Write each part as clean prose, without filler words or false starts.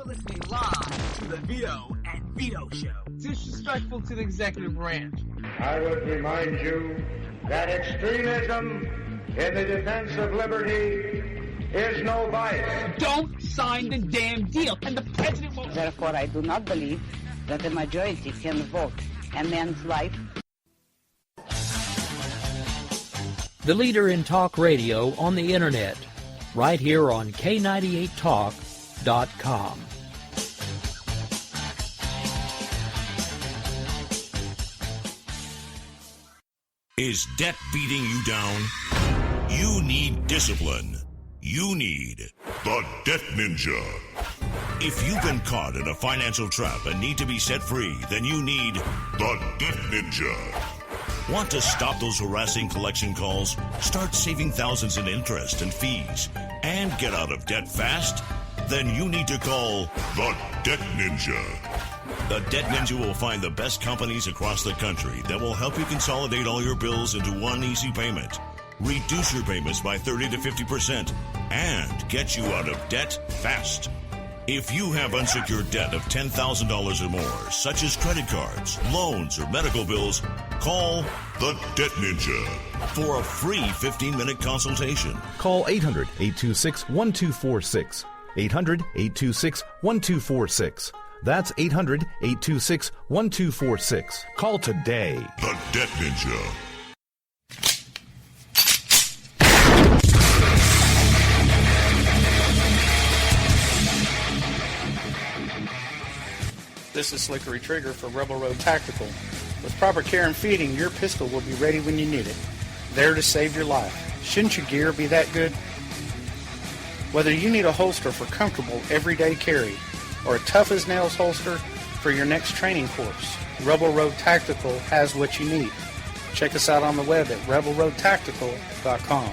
are listening live to the Vito and Vito Show. Disrespectful to the executive branch. I would remind you that extremism in the defense of liberty is no vice. Don't sign the damn deal, and the president won't. Therefore, I do not believe that the majority can vote a man's life. The leader in talk radio on the internet, right here on K98Talk.com. Is debt beating you down? You need discipline. You need the Debt Ninja. If you've been caught in a financial trap and need to be set free, then you need the Debt Ninja. Want to stop those harassing collection calls, start saving thousands in interest and fees, and get out of debt fast? Then you need to call the Debt Ninja. The Debt Ninja will find the best companies across the country that will help you consolidate all your bills into one easy payment, reduce your payments by 30 to 50%, and get you out of debt fast. If you have unsecured debt of $10,000 or more, such as credit cards, loans, or medical bills, call the Debt Ninja for a free 15-minute consultation. Call 800-826-1246. 800-826-1246. That's 800-826-1246. Call today. The Debt Ninja. This is Slickery Trigger for Rebel Road Tactical. With proper care and feeding, your pistol will be ready when you need it. There to save your life. Shouldn't your gear be that good? Whether you need a holster for comfortable everyday carry or a tough-as-nails holster for your next training course, Rebel Road Tactical has what you need. Check us out on the web at rebelroadtactical.com.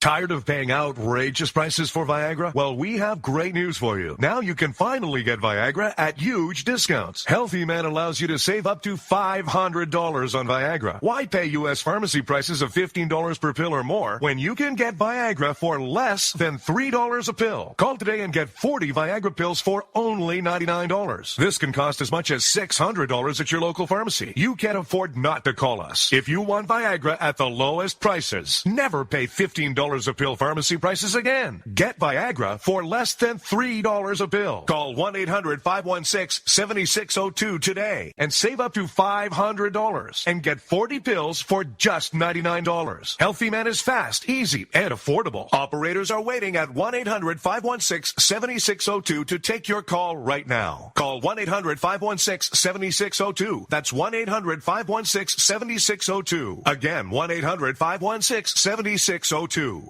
Tired of paying outrageous prices for Viagra? Well, we have great news for you. Now you can finally get Viagra at huge discounts. Healthy Man allows you to save up to $500 on Viagra. Why pay U.S. pharmacy prices of $15 per pill or more when you can get Viagra for less than $3 a pill? Call today and get 40 Viagra pills for only $99. This can cost as much as $600 at your local pharmacy. You can't afford not to call us. If you want Viagra at the lowest prices, never pay $15 a pill pharmacy prices again. Get Viagra for less than $3 a pill. Call 1-800-516-7602 today and save up to $500 and get 40 pills for just $99. Healthy Man is fast, easy, and affordable. Operators are waiting at 1-800-516-7602 to take your call right now. Call 1-800-516-7602. That's 1-800-516-7602. Again, 1-800-516-7602.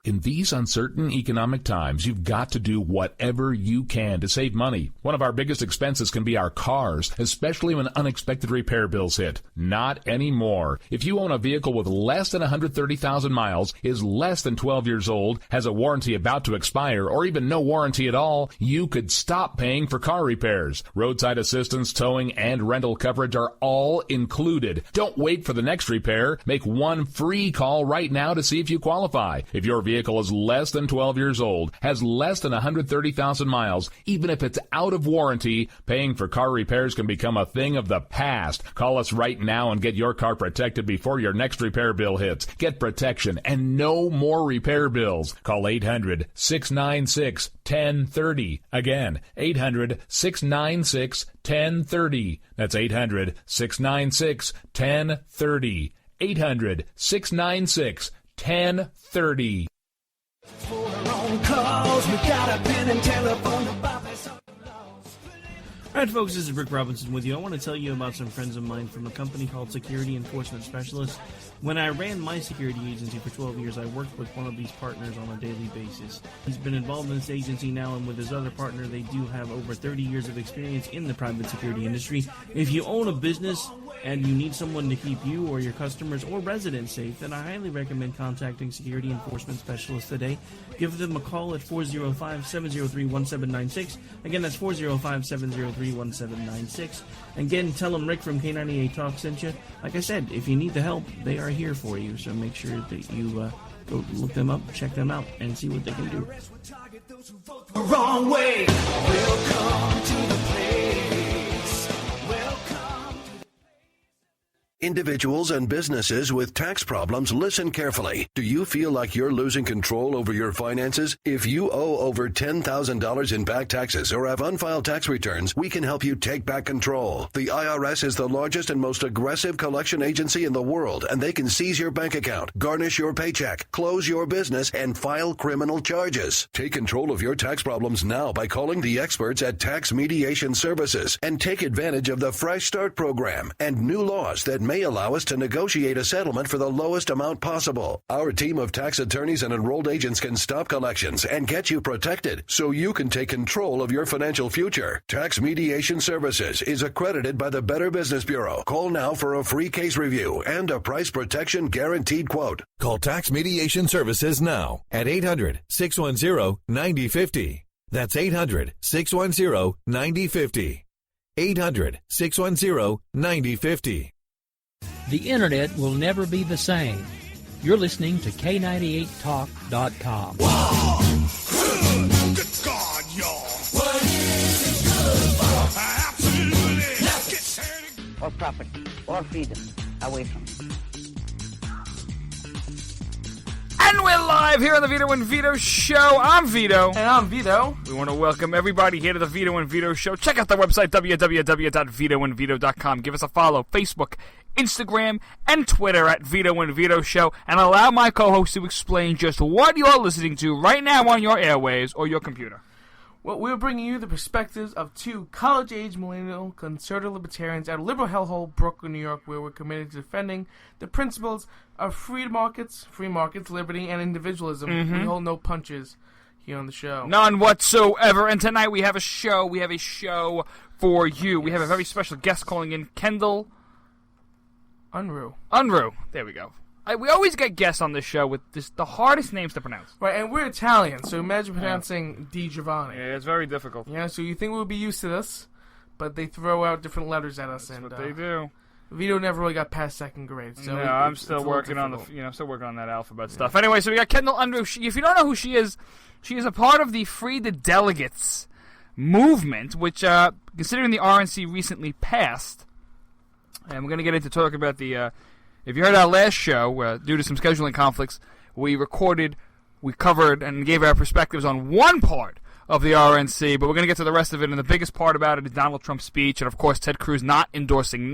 In these uncertain economic times, you've got to do whatever you can to save money. One of our biggest expenses can be our cars, especially when unexpected repair bills hit. Not anymore. If you own a vehicle with less than 130,000 miles, is less than 12 years old, has a warranty about to expire, or even no warranty at all, you could stop paying for car repairs. Roadside assistance, towing, and rental coverage are all included. Don't wait for the next repair. Make one free call right now to see if you qualify. If your vehicle is less than 12 years old, has less than 130,000 miles, even if it's out of warranty, paying for car repairs can become a thing of the past. Call us right now and get your car protected before your next repair bill hits. Get protection and no more repair bills. Call 800-696-1030. Again, 800-696-1030. That's 800-696-1030. 800-696-1030. Alright folks, this is Rick Robinson with you. I want to tell you about some friends of mine from a company called Security Enforcement Specialists. When I ran my security agency for 12 years, I worked with one of these partners on a daily basis. He's been involved in this agency now, and with his other partner, they do have over 30 years of experience in the private security industry. If you own a business and you need someone to keep you or your customers or residents safe, then I highly recommend contacting Security Enforcement Specialists today. Give them a call at 405-703-1796. Again, that's 405-703-1796. Again, tell them Rick from K98 Talk sent you. Like I said, if you need the help, they are here for you, so make sure that you go look them up, check them out, and see what they can do. Wrong way. Welcome to the place. Individuals and businesses with tax problems, listen carefully. Do you feel like you're losing control over your finances? If you owe over $10,000 in back taxes or have unfiled tax returns, we can help you take back control. The IRS is the largest and most aggressive collection agency in the world, and they can seize your bank account, garnish your paycheck, close your business, and file criminal charges. Take control of your tax problems now by calling the experts at Tax Mediation Services and take advantage of the Fresh Start program and new laws that may allow us to negotiate a settlement for the lowest amount possible. Our team of tax attorneys and enrolled agents can stop collections and get you protected so you can take control of your financial future. Tax Mediation Services is accredited by the Better Business Bureau. Call now for a free case review and a price protection guaranteed quote. Call Tax Mediation Services now at 800-610-9050. That's 800-610-9050. 800-610-9050. The Internet will never be the same. You're listening to K98Talk.com. Wow. Good God, y'all. What is it good for? Absolutely. Let's get started. Or property, or freedom, away from it. And we're live here on the Vito and Vito Show. I'm Vito. And I'm Vito. We want to welcome everybody here to the Vito and Vito Show. Check out the website, www.vitoandvito.com. Give us a follow, Facebook, Instagram, and Twitter at Vito and Vito Show. And allow my co-host to explain just what you're listening to right now on your airwaves or your computer. Well, we're bringing you the perspectives of two college-age millennial conservative libertarians out of liberal hellhole, Brooklyn, New York, where we're committed to defending the principles of free markets, liberty, and individualism. Mm-hmm. We hold no punches here on the show. None whatsoever. And tonight we have a show. We have a show for you. We have a very special guest calling in, Kendall Unruh. There we go. We always get guests on this show with the hardest names to pronounce. Right, and we're Italian, so imagine pronouncing Di Giovanni. Yeah, it's very difficult. Yeah, so you think we'll be used to this, but they throw out different letters at us. That's and what they do. Vito never really got past second grade, so no, I'm still working on that alphabet stuff. Anyway, so we got Kendall Unruh. If you don't know who she is a part of the Free the Delegates movement, which, considering the RNC recently passed, and we're going to get into talking about the. If you heard our last show, due to some scheduling conflicts, we covered, and gave our perspectives on one part of the RNC, but we're going to get to the rest of it, and the biggest part about it is Donald Trump's speech, and of course Ted Cruz not endorsing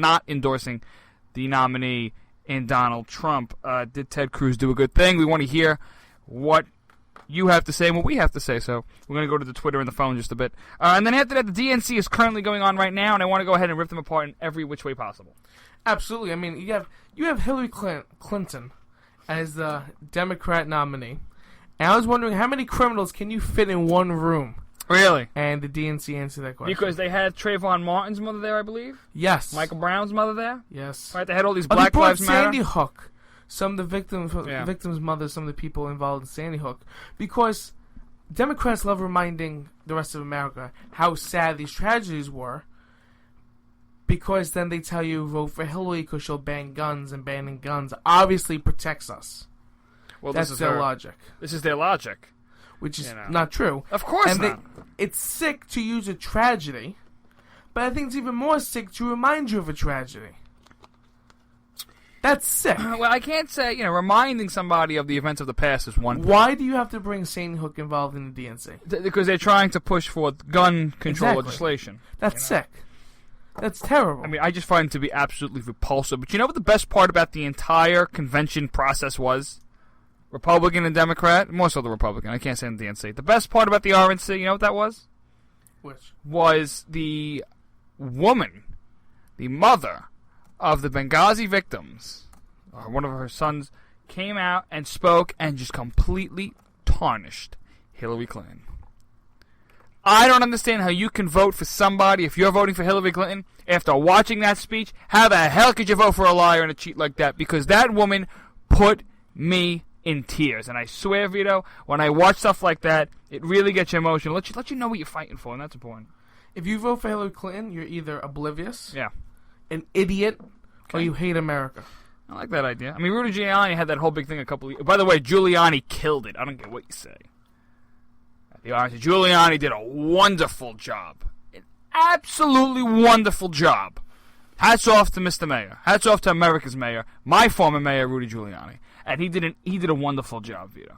the nominee in Donald Trump. Did Ted Cruz do a good thing? We want to hear what you have to say and what we have to say, so we're going to go to the Twitter and the phone just a bit. And then after that, the DNC is currently going on right now, and I want to go ahead and rip them apart in every which way possible. Absolutely. I mean, you have Hillary Clinton as the Democrat nominee. And I was wondering, how many criminals can you fit in one room? Really? And the DNC answered that question. Because they had Trayvon Martin's mother there, I believe? Yes. Michael Brown's mother there? Yes. Right, they had all these Black Lives Matter. Sandy Hook. Some of the victims' mothers, some of the people involved in Sandy Hook. Because Democrats love reminding the rest of America how sad these tragedies were. Because then they tell you vote for Hillary because she'll ban guns, and banning guns obviously protects us. Well, that's their logic. This is their logic. Which is not true. Of course not. It's sick to use a tragedy, but I think it's even more sick to remind you of a tragedy. That's sick. Well, I can't say, reminding somebody of the events of the past is one thing. Why do you have to bring Sandy Hook involved in the DNC? Because they're trying to push for gun control legislation. That's sick. That's terrible. I mean, I just find it to be absolutely repulsive. But you know what the best part about the entire convention process was? Republican and Democrat? More so the Republican. I can't say in the DNC. The best part about the RNC, you know what that was? Which? Was the woman, the mother of the Benghazi victims, or one of her sons, came out and spoke and just completely tarnished Hillary Clinton. I don't understand how you can vote for somebody, if you're voting for Hillary Clinton, after watching that speech, how the hell could you vote for a liar and a cheat like that? Because that woman put me in tears. And I swear, Vito, when I watch stuff like that, it really gets you emotional. Let you know what you're fighting for, and that's important. If you vote for Hillary Clinton, you're either oblivious, yeah, an idiot, or you hate America. I like that idea. I mean, Rudy Giuliani had that whole big thing a couple of years. By the way, Giuliani killed it. I don't care what you say. Giuliani did a wonderful job. An absolutely wonderful job. Hats off to Mr. Mayor. Hats off to America's mayor, my former mayor, Rudy Giuliani. And he did a wonderful job, Vito.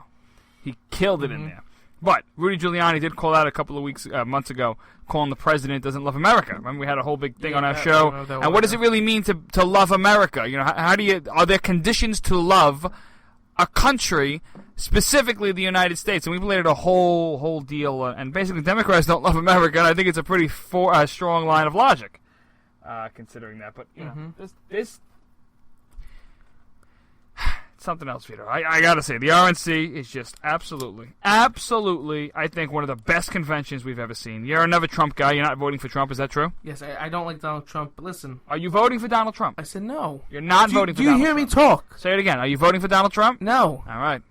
He killed it in there. But Rudy Giuliani did call out a couple of months ago, calling the president doesn't love America. Remember, we had a whole big thing on our show. And what does it really mean to love America? You know, are there conditions to love a country, specifically the United States? And we've laid a whole deal. And basically, Democrats don't love America. And I think it's a pretty strong line of logic, considering that. But you know, this. Something else, Vito. I gotta say, the RNC is just absolutely, I think, one of the best conventions we've ever seen. You're another Trump guy. You're not voting for Trump. Is that true? Yes, I don't like Donald Trump, but listen. Are you voting for Donald Trump? I said no. You're not voting for Donald Trump. Do you hear me talk? Say it again. Are you voting for Donald Trump? No. All right.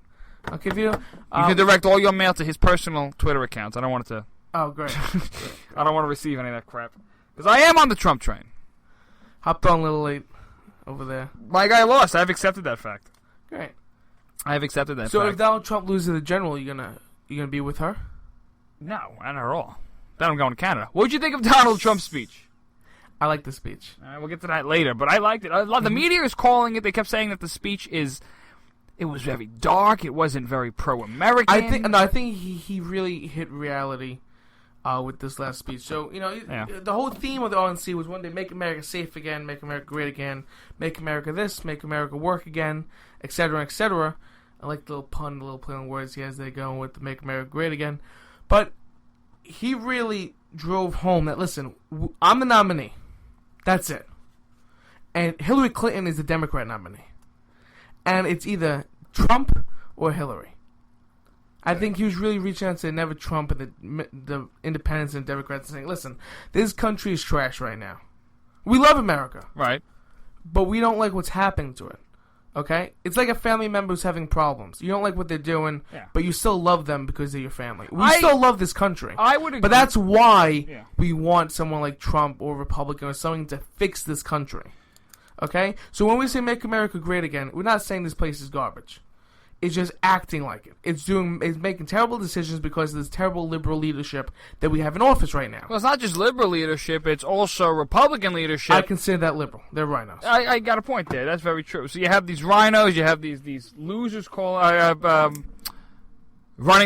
Okay, Vito. You can direct all your mail to his personal Twitter accounts. I don't want it to... Oh, great. I don't want to receive any of that crap. Because I am on the Trump train. Hopped on a little late over there. My guy lost. I've accepted that fact. Great. I have accepted that. So fact. if Donald Trump loses the general, you gonna be with her? No, not at all. Then I'm going to Canada. What did you think of Donald Trump's speech? I like the speech. All right, we'll get to that later, but I liked it. The media is calling it. They kept saying that the speech it was very dark. It wasn't very pro-American. I think he really hit reality with this last speech. So the whole theme of the RNC was one day make America safe again, make America great again, make America this, make America work again, etc., etc. I like the little pun, the little play on words he has there going with the Make America Great Again. But he really drove home that, listen, I'm the nominee. That's it. And Hillary Clinton is the Democrat nominee. And it's either Trump or Hillary. I think he was really reaching out to never Trump and the independents and Democrats saying, listen, this country is trash right now. We love America. Right. But we don't like what's happening to it. Okay? It's like a family member who's having problems. You don't like what they're doing, but you still love them because they're your family. We still love this country. I would agree. But that's why we want someone like Trump or Republican or something to fix this country. Okay? So when we say make America great again, we're not saying this place is garbage. It's just acting like it. It's making terrible decisions because of this terrible liberal leadership that we have in office right now. Well, it's not just liberal leadership; it's also Republican leadership. I consider that liberal. They're rhinos. I got a point there. That's very true. So you have these rhinos, you have these losers running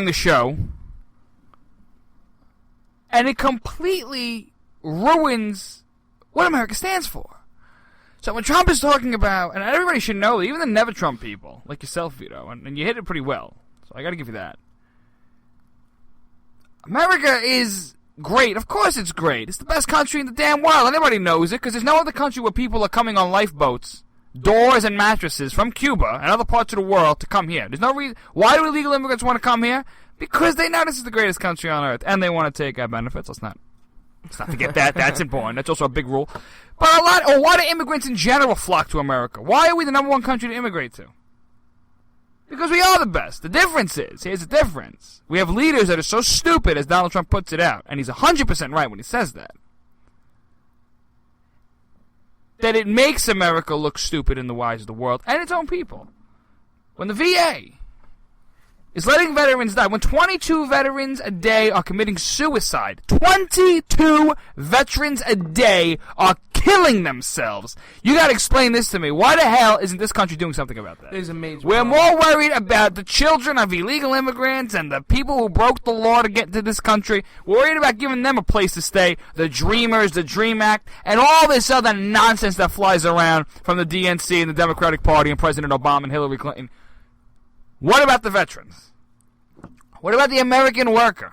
the show, and it completely ruins what America stands for. So when Trump is talking about, and everybody should know, even the never Trump people, like yourself, Vito, and you hit it pretty well, so I got to give you that. America is great. Of course it's great. It's the best country in the damn world. Everybody knows it, because there's no other country where people are coming on lifeboats, doors and mattresses from Cuba and other parts of the world to come here. There's no reason. Why do illegal immigrants want to come here? Because they know this is the greatest country on earth, and they want to take our benefits. Let's not forget that. That's important. That's also a big rule. But why do immigrants in general flock to America? Why are we the number one country to immigrate to? Because we are the best. The difference is, here's the difference. We have leaders that are so stupid, as Donald Trump puts it out, and he's 100% right when he says that it makes America look stupid in the eyes of the world and its own people. When the VA is letting veterans die, when 22 veterans a day are committing suicide, 22 veterans a day are killing themselves. You got to explain this to me. Why the hell isn't this country doing something about that? There's a major We're problem. more worried about the children of illegal immigrants and the people who broke the law to get into this country. We're worried about giving them a place to stay, the Dreamers, the DREAM Act, and all this other nonsense that flies around from the DNC and the Democratic Party and President Obama and Hillary Clinton. What about the veterans? What about the American worker?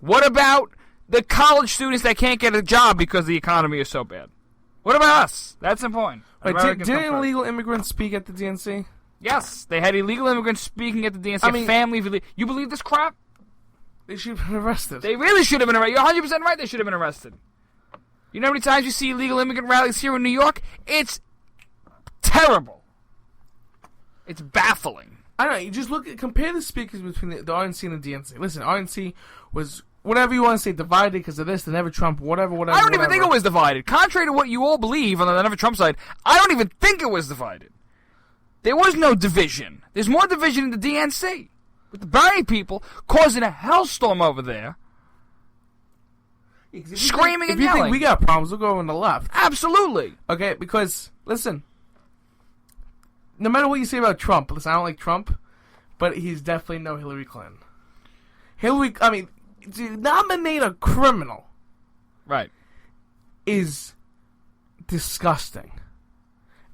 What about the college students that can't get a job because the economy is so bad? What about us? That's important. Wait, didn't illegal immigrants speak at the DNC? Yes, they had illegal immigrants speaking at the DNC. Family, you believe this crap? They should have been arrested. They really should have been arrested. You're 100% right. They should have been arrested. You know how many times you see illegal immigrant rallies here in New York? It's terrible. It's baffling. I don't know. You just compare the speakers between the RNC and the DNC. Listen, RNC was, whatever you want to say, divided because of this, the Never Trump, whatever. I don't even think it was divided. Contrary to what you all believe on the Never Trump side, I don't even think it was divided. There was no division. There's more division in the DNC. With the Bernie people causing a hellstorm over there. Screaming and yelling. If you think we got problems, we'll go on the left. Absolutely. Okay, because, listen, no matter what you say about Trump, listen, I don't like Trump, but he's definitely no Hillary Clinton. To nominate a criminal, right, is disgusting.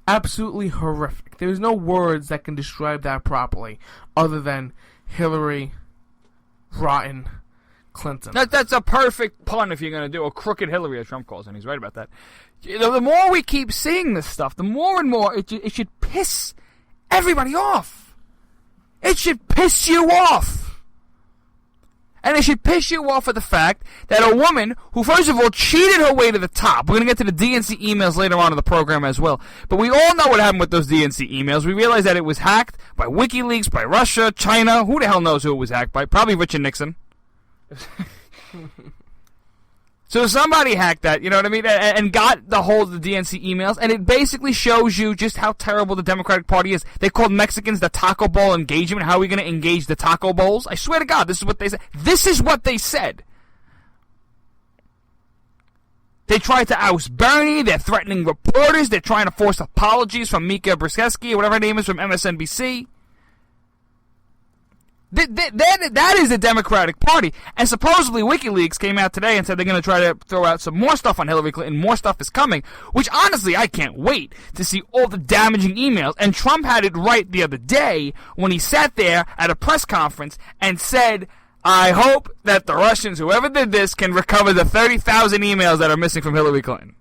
Absolutely horrific. There's no words that can describe that properly other than Hillary rotten Clinton. That's a perfect pun if you're going to do a crooked Hillary, as Trump calls, and he's right about that. The more we keep seeing this stuff, the more and more it should piss everybody off. It should piss you off. And it should piss you off at the fact that a woman who, first of all, cheated her way to the top. We're going to get to the DNC emails later on in the program as well. But we all know what happened with those DNC emails. We realized that it was hacked by WikiLeaks, by Russia, China. Who the hell knows who it was hacked by? Probably Richard Nixon. So somebody hacked that, you know what I mean, and got the hold of the DNC emails, and it basically shows you just how terrible the Democratic Party is. They called Mexicans the Taco Bowl engagement. How are we going to engage the Taco Bowls? I swear to God, this is what they said. This is what they said. They tried to oust Bernie. They're threatening reporters. They're trying to force apologies from Mika Brzezinski, or whatever her name is, from MSNBC. That is the Democratic Party. And supposedly WikiLeaks came out today and said they're going to try to throw out some more stuff on Hillary Clinton. More stuff is coming, which honestly I can't wait to see all the damaging emails. And Trump had it right the other day when he sat there at a press conference and said, I hope that the Russians, whoever did this, can recover the 30,000 emails that are missing from Hillary Clinton.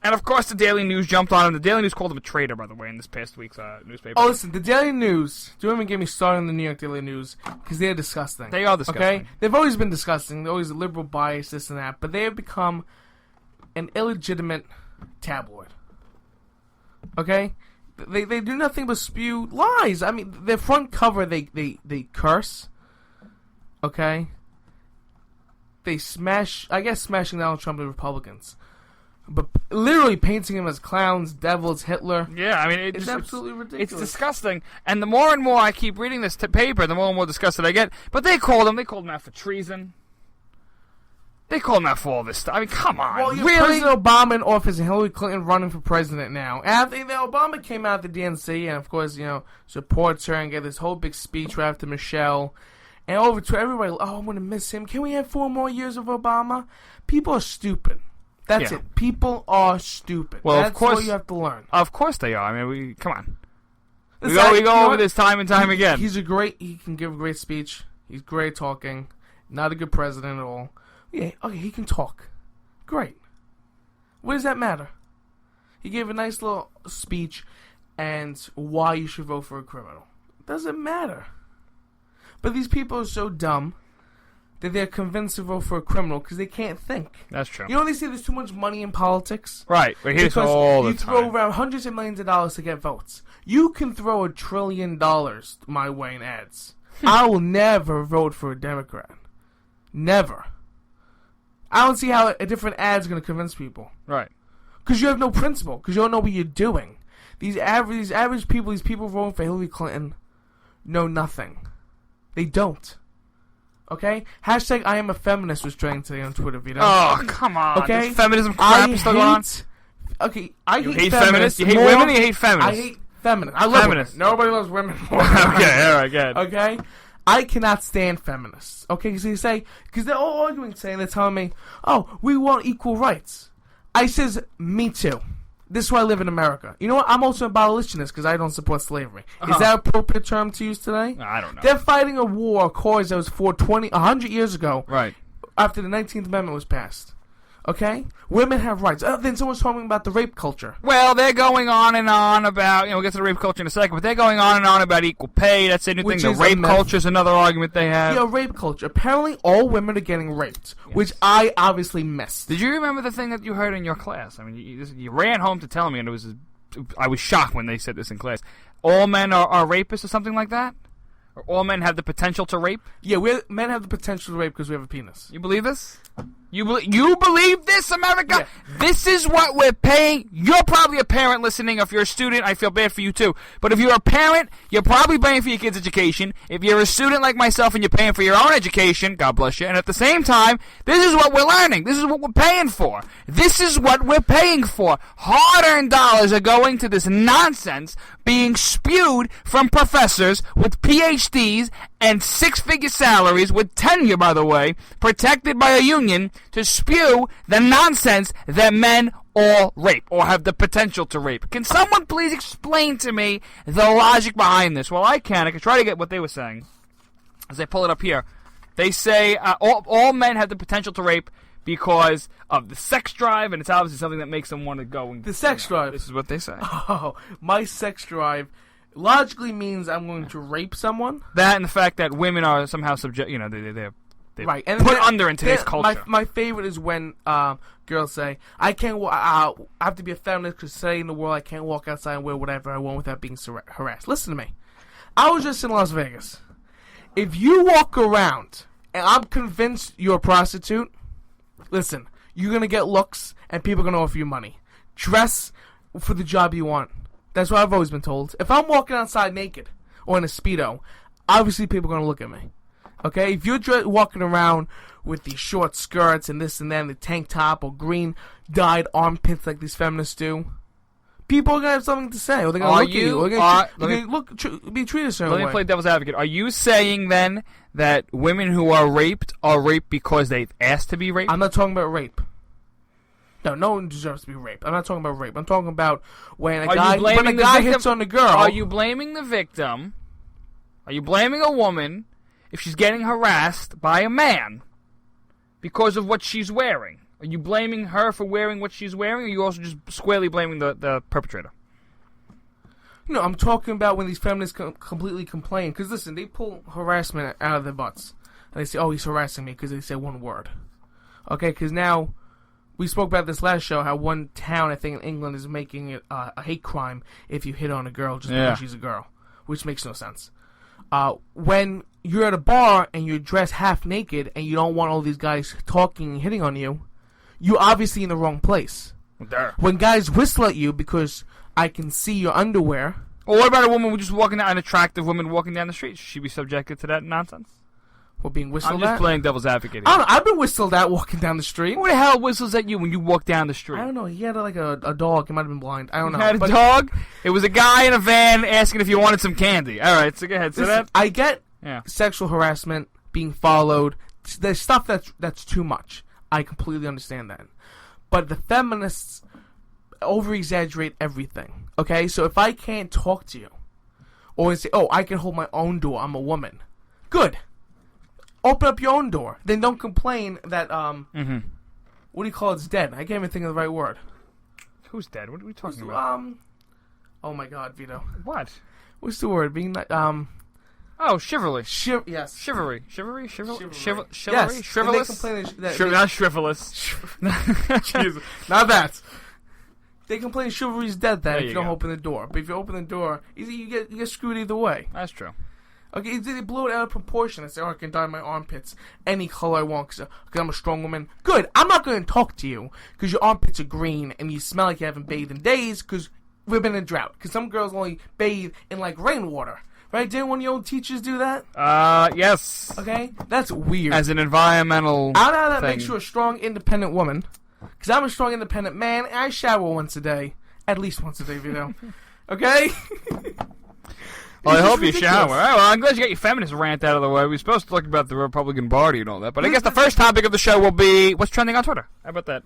And, of course, the Daily News jumped on him. The Daily News called him a traitor, by the way, in this past week's newspaper. Oh, listen, the Daily News, don't even get me started on the New York Daily News, because they're disgusting. They are disgusting. Okay? They've always been disgusting. They're always liberal bias, this and that. But they have become an illegitimate tabloid. Okay? They do nothing but spew lies. I mean, their front cover, they curse. Okay? They smashing Donald Trump and Republicans. But literally painting him as clowns, devils, Hitler. Yeah, I mean, it's absolutely ridiculous. It's disgusting. And the more and more I keep reading this paper, the more and more disgusted I get. But they called him out for treason. They called him out for all this stuff. I mean, come on. Well, really? President Obama in office and Hillary Clinton running for president now. After Obama came out the DNC and, of course, supports her and gave this whole big speech right after Michelle. And over to everybody, oh, I'm going to miss him. Can we have 4 more years of Obama? People are stupid. That's it. People are stupid. Well, that's of course, what you have to learn. Of course they are. I mean, come on. We go over this time and time again. He can give a great speech. He's great talking. Not a good president at all. Yeah, okay, he can talk. Great. What does that matter? He gave a nice little speech and why you should vote for a criminal. It doesn't matter. But these people are so dumb that they're convinced to vote for a criminal because they can't think. That's true. You know, they say there's too much money in politics? Right. We hear this all the time. You throw around hundreds of millions of dollars to get votes. You can throw $1 trillion my way in ads. I will never vote for a Democrat. Never. I don't see how a different ad's going to convince people. Right. Because you have no principle. Because you don't know what you're doing. These average people, these people voting for Hillary Clinton, know nothing. They don't. Okay? Hashtag I am a feminist was trending today on Twitter, Vito. Oh, come on. Okay? This feminism crap is still going on? Okay, I hate feminists. You hate more, women or you hate feminists? I hate feminists. I love feminists. Women. Nobody loves women more. Okay, alright, good. Okay? I cannot stand feminists. Okay? Because they're all arguing, saying, they're telling me, oh, we want equal rights. I says, me too. This is why I live in America. You know what? I'm also an abolitionist because I don't support slavery. Is that an appropriate term to use today? I don't know. They're fighting a war, a cause that was fought 100 years ago. Right. After the 19th Amendment was passed. Okay? Women have rights. Then someone's talking about the rape culture. Well, they're going on and on about, we'll get to the rape culture in a second, but they're going on and on about equal pay. That's a new thing. The rape culture is another argument they have. Yeah, rape culture. Apparently, all women are getting raped, which I obviously missed. Did you remember the thing that you heard in your class? I mean, you ran home to tell me, and I was shocked when they said this in class. All men are rapists or something like that? Or all men have the potential to rape? Yeah, men have the potential to rape because we have a penis. You believe this? You believe this, America? Yeah. This is what we're paying. You're probably a parent listening. If you're a student, I feel bad for you too. But if you're a parent, you're probably paying for your kid's education. If you're a student like myself and you're paying for your own education, God bless you. And at the same time, this is what we're learning. This is what we're paying for. This is what we're paying for. Hard-earned dollars are going to this nonsense being spewed from professors with PhDs and six-figure salaries with tenure, by the way, protected by a union, to spew the nonsense that men all rape or have the potential to rape. Can someone please explain to me the logic behind this? Well, I can. I can try to get what they were saying. As I pull it up here, they say all men have the potential to rape because of the sex drive, and it's obviously something that makes them want to go and... The sex drive? This is what they say. Oh, my sex drive logically means I'm going to rape someone? That and the fact that women are somehow subject... they're right, and put under in today's culture. My favorite is when girls say, I can't. I have to be a feminist because today in the world I can't walk outside and wear whatever I want without being harassed. Listen to me. I was just in Las Vegas. If you walk around and I'm convinced you're a prostitute, listen, you're gonna get looks and people are gonna offer you money. Dress for the job you want. That's what I've always been told. If I'm walking outside naked or in a Speedo, obviously people are gonna look at me. Okay, if you're walking around with these short skirts and this and that, and the tank top or green dyed armpits like these feminists do, people are gonna have something to say, or they're gonna look at you, or they're gonna be treated a certain way. Let me play devil's advocate. Are you saying then that women who are raped because they've asked to be raped? I'm not talking about rape. No one deserves to be raped. I'm not talking about rape. I'm talking about when a guy hits on a girl. Are you blaming the victim? Are you blaming a woman if she's getting harassed by a man because of what she's wearing? Are you blaming her for wearing what she's wearing, or are you also just squarely blaming the perpetrator? No, I'm talking about when these feminists completely complain. Because, listen, they pull harassment out of their butts. And they say, oh, he's harassing me because they said one word. Okay, because now, we spoke about this last show, how one town, I think, in England is making it a hate crime if you hit on a girl just because she's a girl. Which makes no sense. When you're at a bar and you're dressed half naked and you don't want all these guys talking and hitting on you, you're obviously in the wrong place. There. When guys whistle at you because I can see your underwear. Well, what about a woman just walking down, an attractive woman walking down the street? Should she be subjected to that nonsense? Well, being whistled at? I'm just playing devil's advocate here. I don't know. I've been whistled at walking down the street. Who the hell whistles at you when you walk down the street? I don't know. He had like a dog. He might have been blind. I don't know. He had a dog? It was a guy in a van asking if you wanted some candy. All right, so go ahead. Listen, I get sexual harassment, being followed. There's stuff that's too much. I completely understand that. But the feminists over-exaggerate everything. Okay? So if I can't talk to you, or say, oh, I can hold my own door, I'm a woman. Good. Open up your own door. Then don't complain that, what do you call it's dead? I can't even think of the right word. Who's dead? What are we talking about? Oh my God, Vito. What? What's the word? Being like, oh, chivalry. Yes. Chivalry. Chivalry? Chivalry. Yes. Frivolous? Not frivolous. Jesus. Not that. They complain chivalry's dead then if you don't open the door. But if you open the door, you get screwed either way. That's true. Okay, they blow it out of proportion. I say, oh, I can dye my armpits any color I want because I'm a strong woman. Good. I'm not going to talk to you because your armpits are green and you smell like you haven't bathed in days because we've been in a drought. Because some girls only bathe in, like, rainwater. Right? Didn't one of your old teachers do that? Yes. Okay? That's weird. As an environmental I don't know how that makes you a strong, independent woman. Because I'm a strong, independent man, and I shower once a day. At least once a day, Vito. Okay? Well, I hope you shower. All right, well, I'm glad you got your feminist rant out of the way. We're supposed to talk about the Republican Party and all that. But I guess the first topic of the show will be what's trending on Twitter. How about that?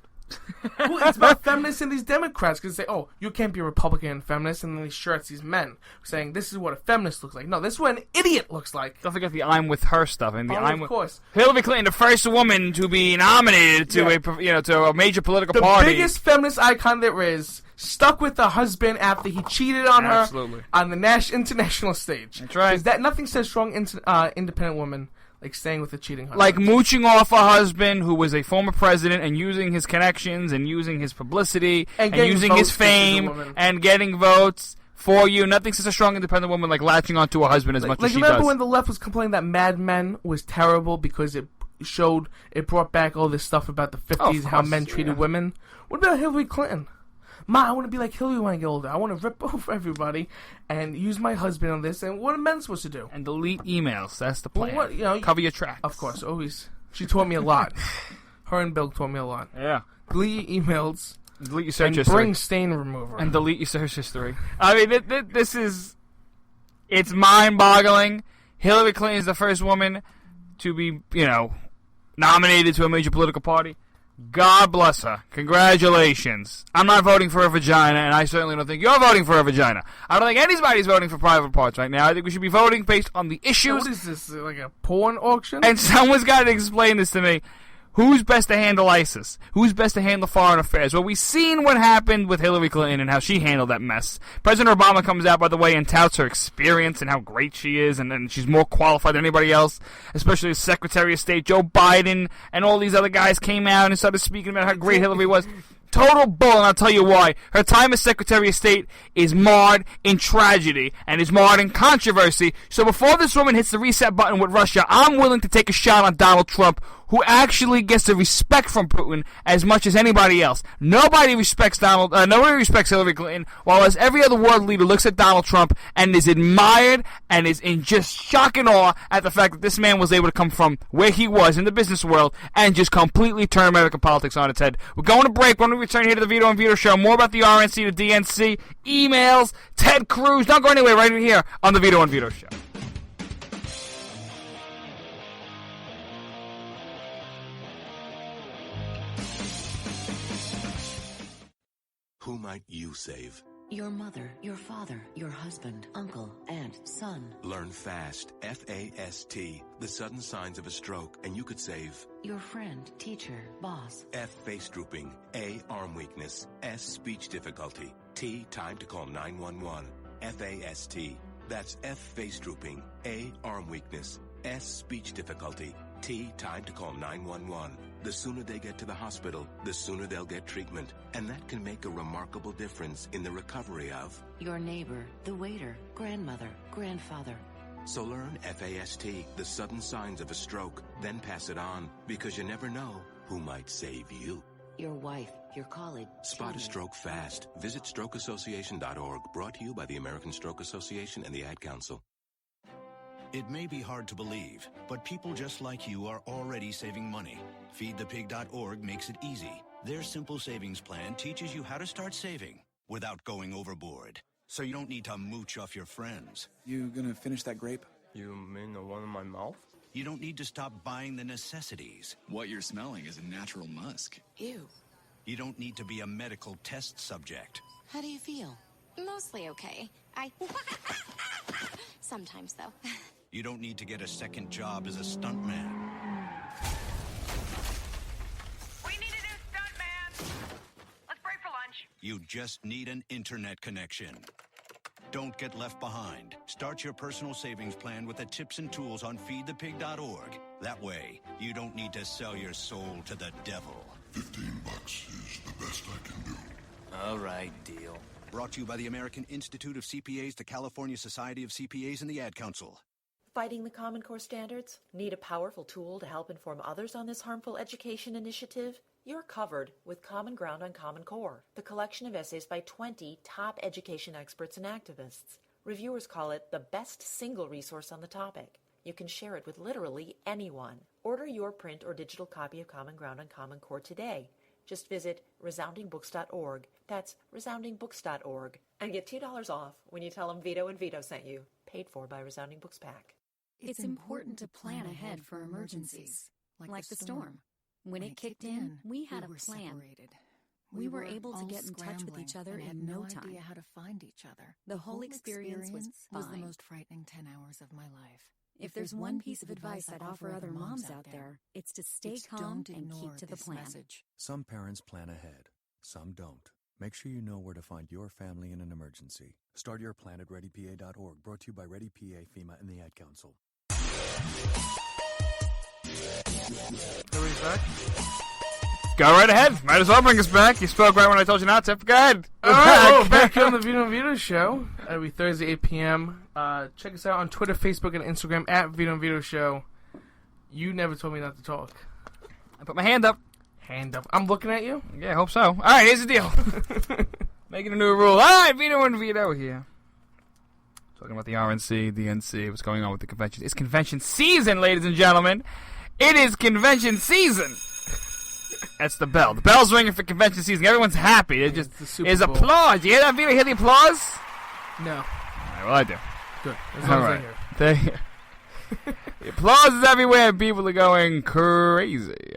Well, it's about feminists and these Democrats because they say, "Oh, you can't be a Republican and feminist," and then these shirts, these men saying, "This is what a feminist looks like." No, this is what an idiot looks like. Don't forget the "I'm with her" stuff. And of course, Hillary Clinton, the first woman to be nominated to a major political party. The biggest feminist icon there is, stuck with her husband after he cheated on her on the international stage. That's right. Nothing says strong independent woman like staying with a cheating husband. Like mooching off a husband who was a former president and using his connections and using his publicity and using his fame and getting votes for you. Nothing says a strong independent woman like latching onto a husband as much as she does. Remember when the left was complaining that Mad Men was terrible because it brought back all this stuff about the 50s, how men treated women? What about Hillary Clinton? Ma, I want to be like Hillary when I get older. I want to rip over everybody and use my husband on this. And what are men supposed to do? And delete emails. That's the plan. Well, cover your tracks. Of course, always. She taught me a lot. Her and Bill taught me a lot. Yeah. Delete your emails. Delete your search and history. Bring stain remover. And delete your search history. I mean, this is... It's mind-boggling. Hillary Clinton is the first woman to be, nominated to a major political party. God bless her. Congratulations. I'm not voting for a vagina, and I certainly don't think you're voting for a vagina. I don't think anybody's voting for private parts right now. I think we should be voting based on the issues. What is this, like a porn auction? And someone's got to explain this to me. Who's best to handle ISIS? Who's best to handle foreign affairs? Well, we've seen what happened with Hillary Clinton and how she handled that mess. President Obama comes out, by the way, and touts her experience and how great she is, and she's more qualified than anybody else, especially as Secretary of State. Joe Biden and all these other guys came out and started speaking about how great Hillary was. Total bull, and I'll tell you why. Her time as Secretary of State is marred in tragedy and is marred in controversy. So before this woman hits the reset button with Russia, I'm willing to take a shot on Donald Trump, who actually gets the respect from Putin as much as anybody else. Nobody respects nobody respects Hillary Clinton, while as every other world leader looks at Donald Trump and is admired and is in just shock and awe at the fact that this man was able to come from where he was in the business world and just completely turn American politics on its head. We're going to break. When we return here to the Vito and Vito Show, more about the RNC, the DNC, emails, Ted Cruz. Don't go anywhere, right here on the Vito and Vito Show. Who might you save? Your mother, your father, your husband, uncle, aunt, son. Learn FAST, F-A-S-T, the sudden signs of a stroke, and you could save your friend, teacher, boss. F, face drooping. A, arm weakness. S, speech difficulty. T, time to call 911. F-A-S-T. That's F, face drooping. A, arm weakness. S, speech difficulty. T, time to call 911. The sooner they get to the hospital, the sooner they'll get treatment. And that can make a remarkable difference in the recovery of your neighbor, the waiter, grandmother, grandfather. So learn FAST, the sudden signs of a stroke, then pass it on, because you never know who might save you. Your wife, your colleague. Spot a stroke fast. Visit strokeassociation.org. Brought to you by the American Stroke Association and the Ad Council. It may be hard to believe, but people just like you are already saving money. FeedThePig.org makes it easy. Their simple savings plan teaches you how to start saving without going overboard. So you don't need to mooch off your friends. You gonna finish that grape? You mean the one in my mouth? You don't need to stop buying the necessities. What you're smelling is a natural musk. Ew. You don't need to be a medical test subject. How do you feel? Mostly okay. Sometimes, though. You don't need to get a second job as a stuntman. We need a new stuntman. Let's break for lunch. You just need an internet connection. Don't get left behind. Start your personal savings plan with the tips and tools on feedthepig.org. That way, you don't need to sell your soul to the devil. $15 is the best I can do. All right, deal. Brought to you by the American Institute of CPAs, the California Society of CPAs, and the Ad Council. Fighting the Common Core standards? Need a powerful tool to help inform others on this harmful education initiative? You're covered with Common Ground on Common Core, the collection of essays by 20 top education experts and activists. Reviewers call it the best single resource on the topic. You can share it with literally anyone. Order your print or digital copy of Common Ground on Common Core today. Just visit resoundingbooks.org. That's resoundingbooks.org. And get $2 off when you tell them Vito and Vito sent you. Paid for by Resounding Books Pack. It's important to plan ahead for emergencies, like the storm. When it kicked in, we had a plan. Separated. We were able to get in touch with each other in no time. Idea how to find each other. The whole experience was the fine. most frightening 10 hours of my life. If there's one piece of advice I'd offer other moms out there, it's to stay calm and keep to the plan. Message. Some parents plan ahead, some don't. Make sure you know where to find your family in an emergency. Start your plan at ReadyPA.org. Brought to you by ReadyPA, FEMA, and the Ad Council. Are we back? Go right ahead. Might as well bring us back. You spoke right when I told you not to. Go ahead. All right, back on the Vito and Vito Show every Thursday, 8 p.m. Check us out on Twitter, Facebook, and Instagram at Vito and Vito Show. You never told me not to talk. I put my hand up. Hand up. I'm looking at you? Yeah, I hope so. All right, here's the deal. Making a new rule. All right, Vito and Vito here. Talking about the RNC, the NC, what's going on with the convention. It's convention season, ladies and gentlemen. It is convention season. That's the bell. The bell's ringing for convention season. Everyone's happy. It just is applause. You hear that, Vito? Hear the applause? No. All right, well, I do. Good. As long as I hear. The applause is everywhere. People are going crazy.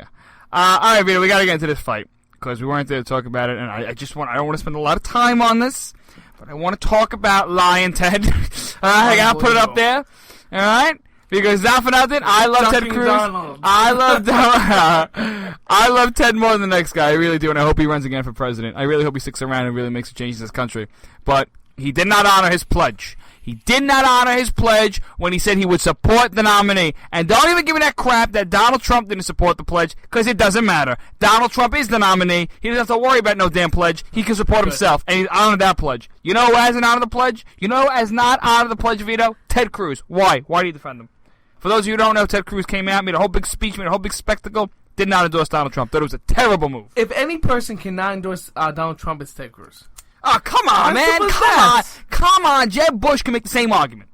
All right, Vito, we got to get into this fight because we weren't there to talk about it, and I don't want to spend a lot of time on this, but I want to talk about Lion Ted. I got to put it up there. All right? Because not for nothing, I love Ted Cruz. I love Ted more than the next guy. I really do, and I hope he runs again for president. I really hope he sticks around and really makes a change in this country. But he did not honor his pledge. He did not honor his pledge when he said he would support the nominee. And don't even give me that crap that Donald Trump didn't support the pledge, because it doesn't matter. Donald Trump is the nominee. He doesn't have to worry about no damn pledge. He can support himself, and he's honored that pledge. You know who hasn't honored the pledge? You know who has not honored the pledge, Vito? Ted Cruz. Why? Why do you defend him? For those of you who don't know, Ted Cruz came out, made a whole big speech, made a whole big spectacle, did not endorse Donald Trump. Thought it was a terrible move. If any person cannot endorse Donald Trump, it's Ted Cruz. Oh, come on, man. Come on. Jeb Bush can make the same argument.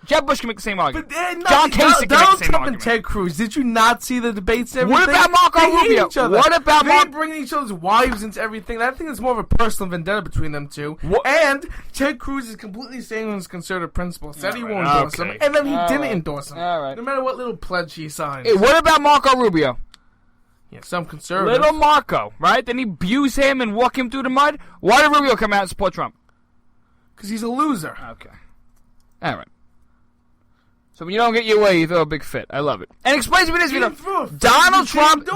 John Casey can make the same Trump argument. And Ted Cruz, did you not see the debates and everything? What about Marco Rubio? What about They bringing each other's wives into everything. I think it's more of a personal vendetta between them two. And Ted Cruz is completely staying on his conservative principles. Said he won't endorse him, and then he didn't endorse him. All right. No matter what little pledge he signed. Hey, what about Marco Rubio? Yeah, some conservative. Little Marco, right? Then he abuse him and walk him through the mud. Why did Rubio come out and support Trump? Because he's a loser. Okay. All right. So when you don't get your way, you throw a big fit. I love it. And explain to me this, Donald Trump,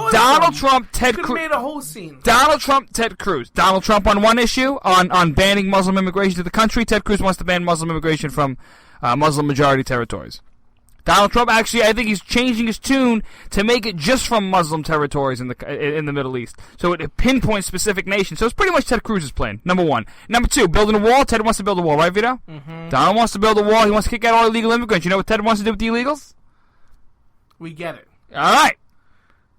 Ted Cruz. Made a whole scene. Donald Trump, Ted Cruz. Donald Trump on one issue, on banning Muslim immigration to the country. Ted Cruz wants to ban Muslim immigration from Muslim majority territories. Donald Trump actually, I think he's changing his tune to make it just from Muslim territories in the Middle East. So it pinpoints specific nations. So it's pretty much Ted Cruz's plan, number one. Number two, building a wall. Ted wants to build a wall, right, Vito? Mm-hmm. Donald wants to build a wall. He wants to kick out all illegal immigrants. You know what Ted wants to do with the illegals? We get it. All right.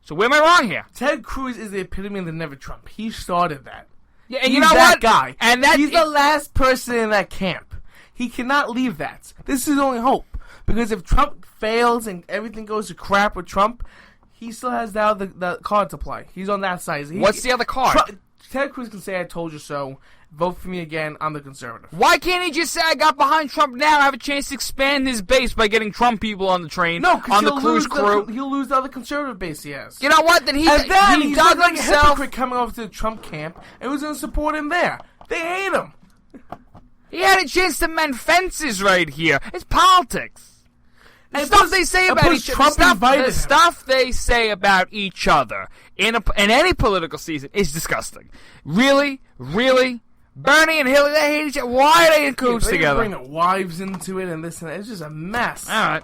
So where am I wrong here? Ted Cruz is the epitome of the never Trump. He started that. Yeah, and he's you know that what? guy. And he's the last person in that camp. He cannot leave that. This is his only hope. Because if Trump fails and everything goes to crap with Trump, he still has the card to play. He's on that side. What's the other card? Ted Cruz can say, I told you so. Vote for me again. I'm the conservative. Why can't he just say, I got behind Trump now, have a chance to expand his base by getting Trump people on the train, on the Cruz crew? He'll lose the other conservative base he has. You know what? Then he he's dug like himself. A hypocrite coming over to the Trump camp, and who's going to support him there? They hate him. He had a chance to mend fences right here. It's politics. The stuff they say about each other, stuff they say about each other in any political season is disgusting. Really, Bernie and Hillary, they hate each other. Why are they in cahoots together? They bring their wives into it and this and that. It's just a mess. All right.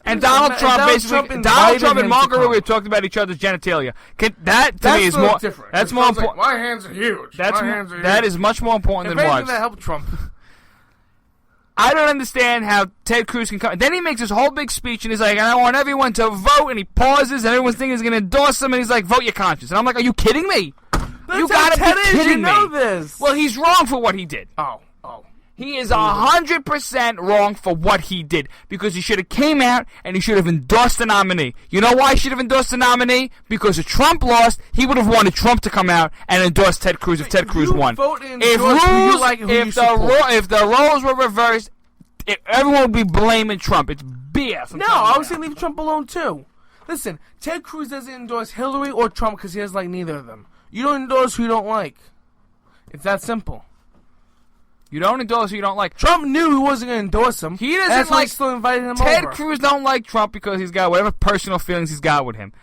And Donald Trump and Marco Rubio talked about each other's genitalia. That to me is more different. That's more important. Like, my hands are huge. That is much more important than wives. That helped Trump. I don't understand how Ted Cruz can come. Then he makes this whole big speech, and he's like, I want everyone to vote, and he pauses, and everyone's thinking he's going to endorse him, and he's like, vote your conscience. And I'm like, are you kidding me? You gotta be kidding me. You know this. Well, he's wrong for what he did. Oh. He is 100% wrong for what he did, because he should have came out and he should have endorsed the nominee. You know why he should have endorsed the nominee? Because if Trump lost, he would have wanted Trump to come out and endorse Ted Cruz if Ted Cruz won. If the roles were reversed, everyone would be blaming Trump. It's BS. I would say leave Trump alone too. Listen, Ted Cruz doesn't endorse Hillary or Trump because he doesn't like neither of them. You don't endorse who you don't like. It's that simple. You don't endorse who you don't like. Trump knew he wasn't going to endorse him. He doesn't that's why like. he still invited him Ted over. Cruz don't like Trump because he's got whatever personal feelings he's got with him.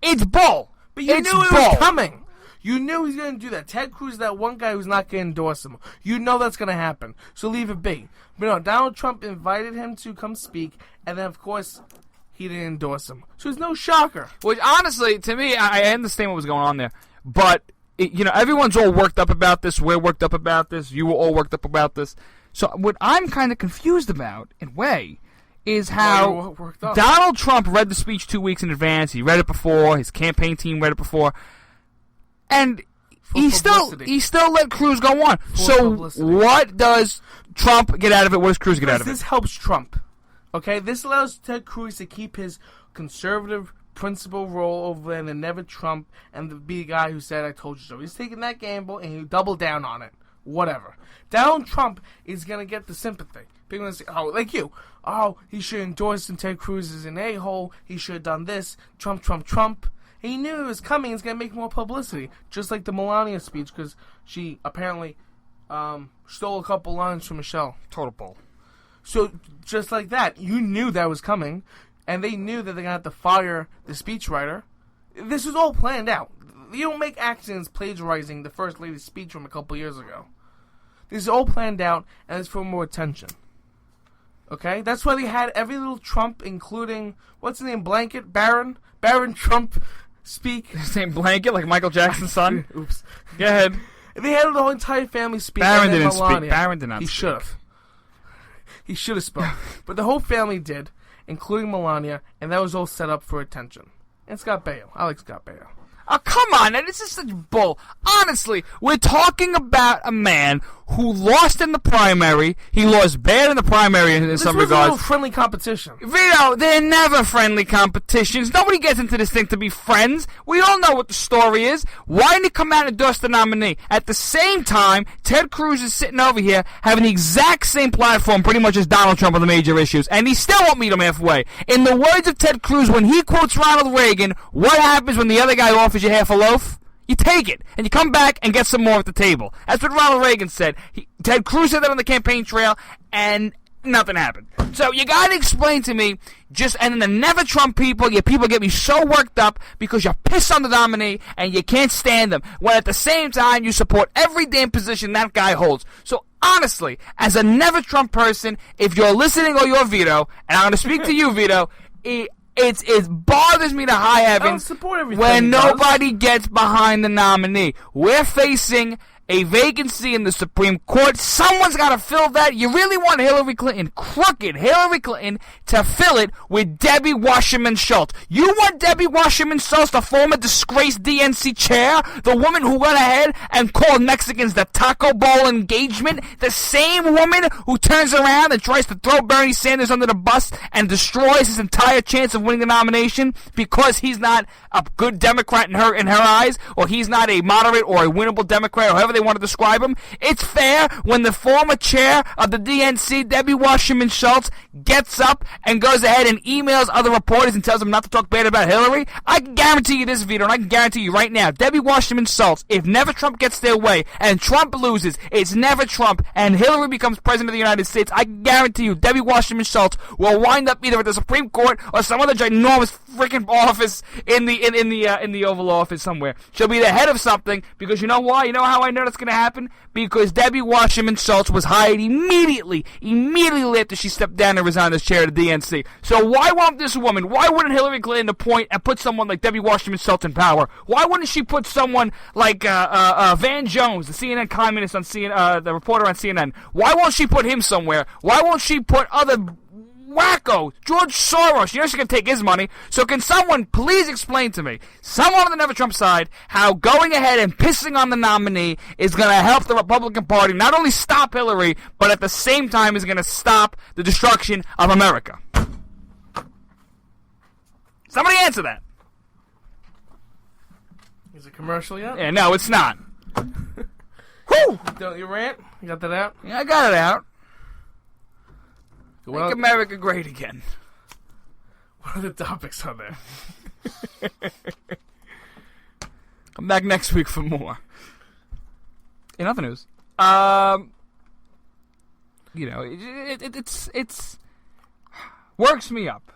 It's bull. But you It's knew it bull. was coming. You knew he's going to do that. Ted Cruz is that one guy who's not going to endorse him. You know that's going to happen. So leave it be. But no, Donald Trump invited him to come speak, and then, of course, he didn't endorse him. So it's no shocker. Which, honestly, to me, I understand what was going on there. But, everyone's all worked up about this. We're worked up about this. You were all worked up about this. So what I'm kind of confused about, in a way, is how Donald Trump read the speech 2 weeks in advance. He read it before. His campaign team read it before. And he still let Cruz go on. What does Trump get out of it? What does Cruz get out of it? This helps Trump. Okay? This allows Ted Cruz to keep his conservative principal role over there and never Trump and to be the guy who said, I told you so. He's taking that gamble and he doubled down on it. Whatever. Donald Trump is going to get the sympathy. People are going to say, oh, like you. Oh, he should endorse him. Ted Cruz is an a-hole. He should have done this. Trump, Trump, Trump. He knew it was coming. It's going to make more publicity. Just like the Melania speech, because she apparently stole a couple lines from Michelle. Total bull. So, just like that, you knew that was coming, and they knew that they're going to have to fire the speechwriter. This was all planned out. You don't make accidents plagiarizing the First Lady's speech from a couple years ago. This is all planned out, and it's for more attention. Okay? That's why they had every little Trump, including, what's his name, Blanket? Barron Trump speak. His name Blanket, like Michael Jackson's son? Oops. Go ahead. They had the whole entire family speak. Barron didn't speak. Barron did not speak. He should have. He should have spoke. But the whole family did, including Melania, and that was all set up for attention. And Scott Baio. I like Scott Baio. Oh, come on, this is such bull. Honestly, we're talking about a man who lost in the primary. He lost bad in the primary in some regards. This was a little friendly competition. Vito, they're never friendly competitions. Nobody gets into this thing to be friends. We all know what the story is. Why didn't he come out and endorse the nominee? At the same time, Ted Cruz is sitting over here having the exact same platform pretty much as Donald Trump on the major issues, and he still won't meet him halfway. In the words of Ted Cruz, when he quotes Ronald Reagan, what happens when the other guy offers you half a loaf? You take it, and you come back and get some more at the table. That's what Ronald Reagan said. Ted Cruz said that on the campaign trail, and nothing happened. So you gotta explain to me, and then the never Trump people get me so worked up because you're pissed on the nominee and you can't stand them, when at the same time you support every damn position that guy holds. So honestly, as a never Trump person, if you're listening or you're Vito, and I'm gonna speak to you, Vito, it bothers me to high heavens when nobody gets behind the nominee. We're facing a vacancy in the Supreme Court. Someone's got to fill that. You really want Hillary Clinton, crooked Hillary Clinton, to fill it with Debbie Wasserman Schultz. You want Debbie Wasserman Schultz, the former disgraced DNC chair, the woman who went ahead and called Mexicans the Taco Bowl engagement, the same woman who turns around and tries to throw Bernie Sanders under the bus and destroys his entire chance of winning the nomination because he's not a good Democrat in her eyes, or he's not a moderate or a winnable Democrat, or however they want to describe him. It's fair when the former chair of the DNC, Debbie Wasserman Schultz, gets up and goes ahead and emails other reporters and tells them not to talk bad about Hillary. I can guarantee you this, Vito, and I can guarantee you right now, Debbie Wasserman Schultz, if never Trump gets their way and Trump loses, it's never Trump, and Hillary becomes president of the United States, I guarantee you Debbie Wasserman Schultz will wind up either at the Supreme Court or some other ginormous freaking office in the Oval Office somewhere. She'll be the head of something, because you know why? You know how I know that's going to happen? Because Debbie Wasserman Schultz was hired immediately after she stepped down and resigned as chair of the DNC. So why won't this woman, why wouldn't Hillary Clinton appoint and put someone like Debbie Wasserman Schultz in power? Why wouldn't she put someone like Van Jones, the CNN columnist on the reporter on CNN? Why won't she put him somewhere? Why won't she put other wacko, George Soros? You know she's going to take his money. So can someone please explain to me, someone on the Never Trump side, how going ahead and pissing on the nominee is going to help the Republican Party not only stop Hillary, but at the same time is going to stop the destruction of America? Somebody answer that. Is it commercial yet? Yeah, no, it's not. Whew! Don't you rant? You got that out? Yeah, I got it out. Well, Make America great again. What are the topics on there? Come back next week for more. In other news, it's works me up.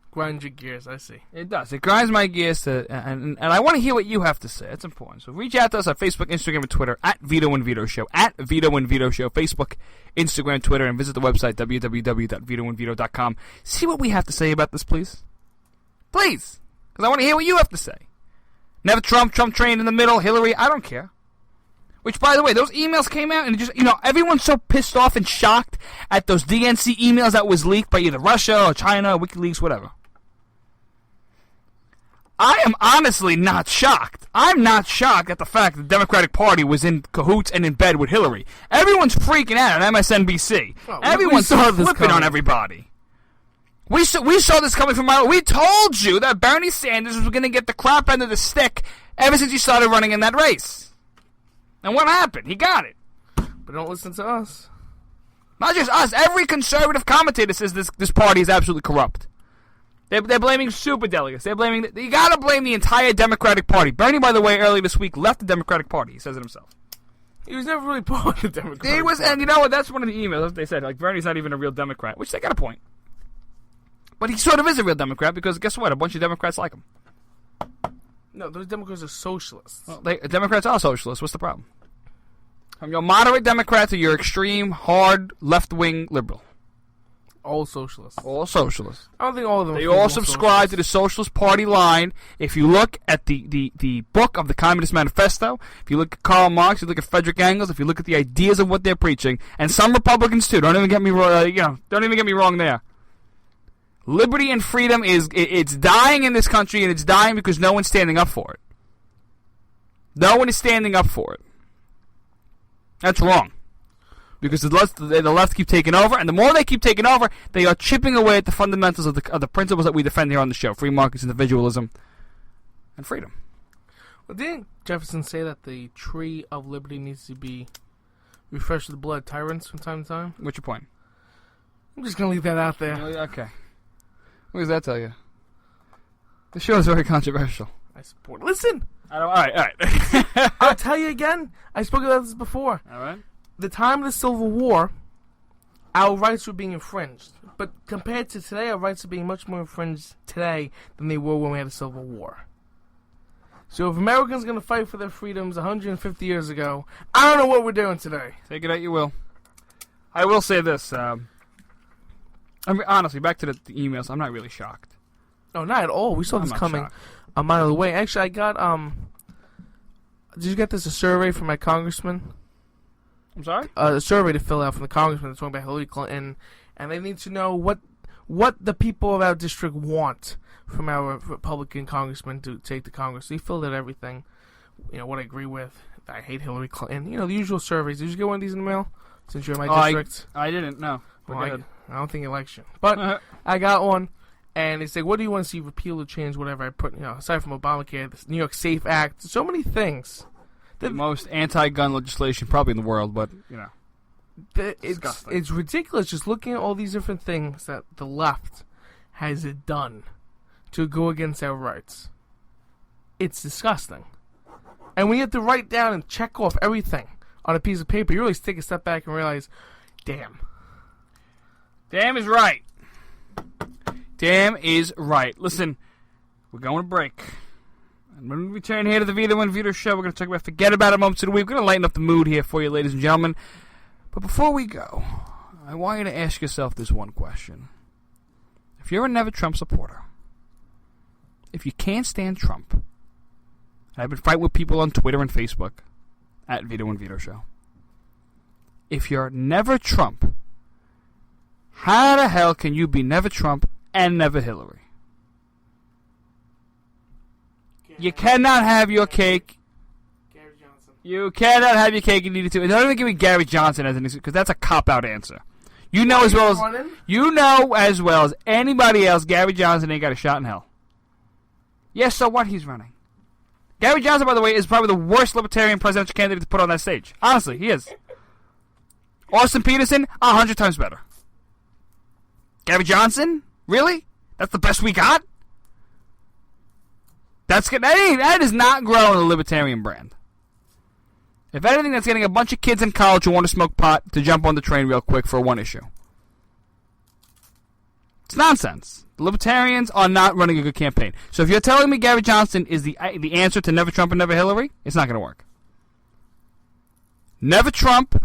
Grind your gears, I see. It does. It grinds my gears and I want to hear what you have to say. It's important. So reach out to us on Facebook, Instagram, and Twitter at Vito and Vito Show. At Vito and Vito Show. Facebook, Instagram, Twitter, and visit the website www.vitoandvito.com. See what we have to say about this, please. Please. Because I want to hear what you have to say. Never Trump, Trump trained in the middle, Hillary, I don't care. Which, by the way, those emails came out and just, everyone's so pissed off and shocked at those DNC emails that was leaked by either Russia or China or WikiLeaks, whatever. I am honestly not shocked. I'm not shocked at the fact that the Democratic Party was in cahoots and in bed with Hillary. Everyone's freaking out on MSNBC. Everyone's flipping on everybody. We saw this coming from we told you that Bernie Sanders was going to get the crap end of the stick ever since he started running in that race. And what happened? He got it. But don't listen to us. Not just us. Every conservative commentator says this party is absolutely corrupt. They're blaming superdelegates. You got to blame the entire Democratic Party. Bernie, by the way, earlier this week left the Democratic Party. He says it himself. He was never really part of the Democratic Party. And you know what? That's one of the emails they said. Like, Bernie's not even a real Democrat, which they got a point. But he sort of is a real Democrat because guess what? A bunch of Democrats like him. No, those Democrats are socialists. Well, Democrats are socialists. What's the problem? From your moderate Democrat to your extreme, hard, left-wing liberal. All socialists. All socialists. I don't think all of them. They all subscribe to the Socialist Party line. If you look at the book of the Communist Manifesto, if you look at Karl Marx, you look at Frederick Engels, if you look at the ideas of what they're preaching, and some Republicans too. Don't even get me wrong. Don't even get me wrong there. Liberty and freedom it's dying in this country, and it's dying because no one's standing up for it. No one is standing up for it. That's wrong. Because the left keep taking over, and the more they keep taking over, they are chipping away at the fundamentals of the principles that we defend here on the show: free markets, individualism, and freedom. Well, didn't Jefferson say that the tree of liberty needs to be refreshed with the blood of tyrants from time to time? What's your point? I'm just gonna leave that out there. Okay. What does that tell you? The show is very controversial. I support. Listen. All right. I'll tell you again. I spoke about this before. All right. The time of the Civil War, our rights were being infringed. But compared to today, our rights are being much more infringed today than they were when we had a Civil War. So if Americans are going to fight for their freedoms 150 years ago, I don't know what we're doing today. Take it out you will. I will say this. Honestly, back to the emails, I'm not really shocked. No, not at all. We saw this coming a mile away. Actually, I got, did you get this, a survey from my congressman? I'm sorry? A survey to fill out from the congressman talking about Hillary Clinton, and they need to know what the people of our district want from our Republican congressman to take to Congress. So he filled out everything, what I agree with. I hate Hillary Clinton. The usual surveys. Did you get one of these in the mail since you're in my district? I didn't, no. Well, I don't think he likes you. But I got one, and they say, what do you want to see repealed or changed, whatever. I put, aside from Obamacare, the New York SAFE Act, so many things. The most anti-gun legislation probably in the world, but, it's ridiculous just looking at all these different things that the left has done to go against our rights. It's disgusting. And when you have to write down and check off everything on a piece of paper, you really take a step back and realize, damn. Damn is right. Damn is right. Listen, we're going to break. And when we return here to the Vito and Vito Show, we're going to talk about Forget About It Moments of the Week. We're going to lighten up the mood here for you, ladies and gentlemen. But before we go, I want you to ask yourself this one question. If you're a Never Trump supporter, if you can't stand Trump, I've been fighting with people on Twitter and Facebook at Vito and Vito Show. If you're Never Trump, how the hell can you be Never Trump and Never Hillary? You cannot have your cake. Gary Johnson. You cannot have your cake and eat it too. And don't even give me Gary Johnson as an excuse, because that's a cop-out answer. You know as well as anybody else, Gary Johnson ain't got a shot in hell. Yes, so what? He's running. Gary Johnson, by the way, is probably the worst libertarian presidential candidate to put on that stage. Honestly, he is. Austin Peterson, 100 times better. Gary Johnson? Really? That's the best we got? That is not growing a libertarian brand. If anything, that's getting a bunch of kids in college who want to smoke pot to jump on the train real quick for one issue. It's nonsense. The libertarians are not running a good campaign. So if you're telling me Gary Johnson is the answer to never Trump and never Hillary, it's not going to work. Never Trump.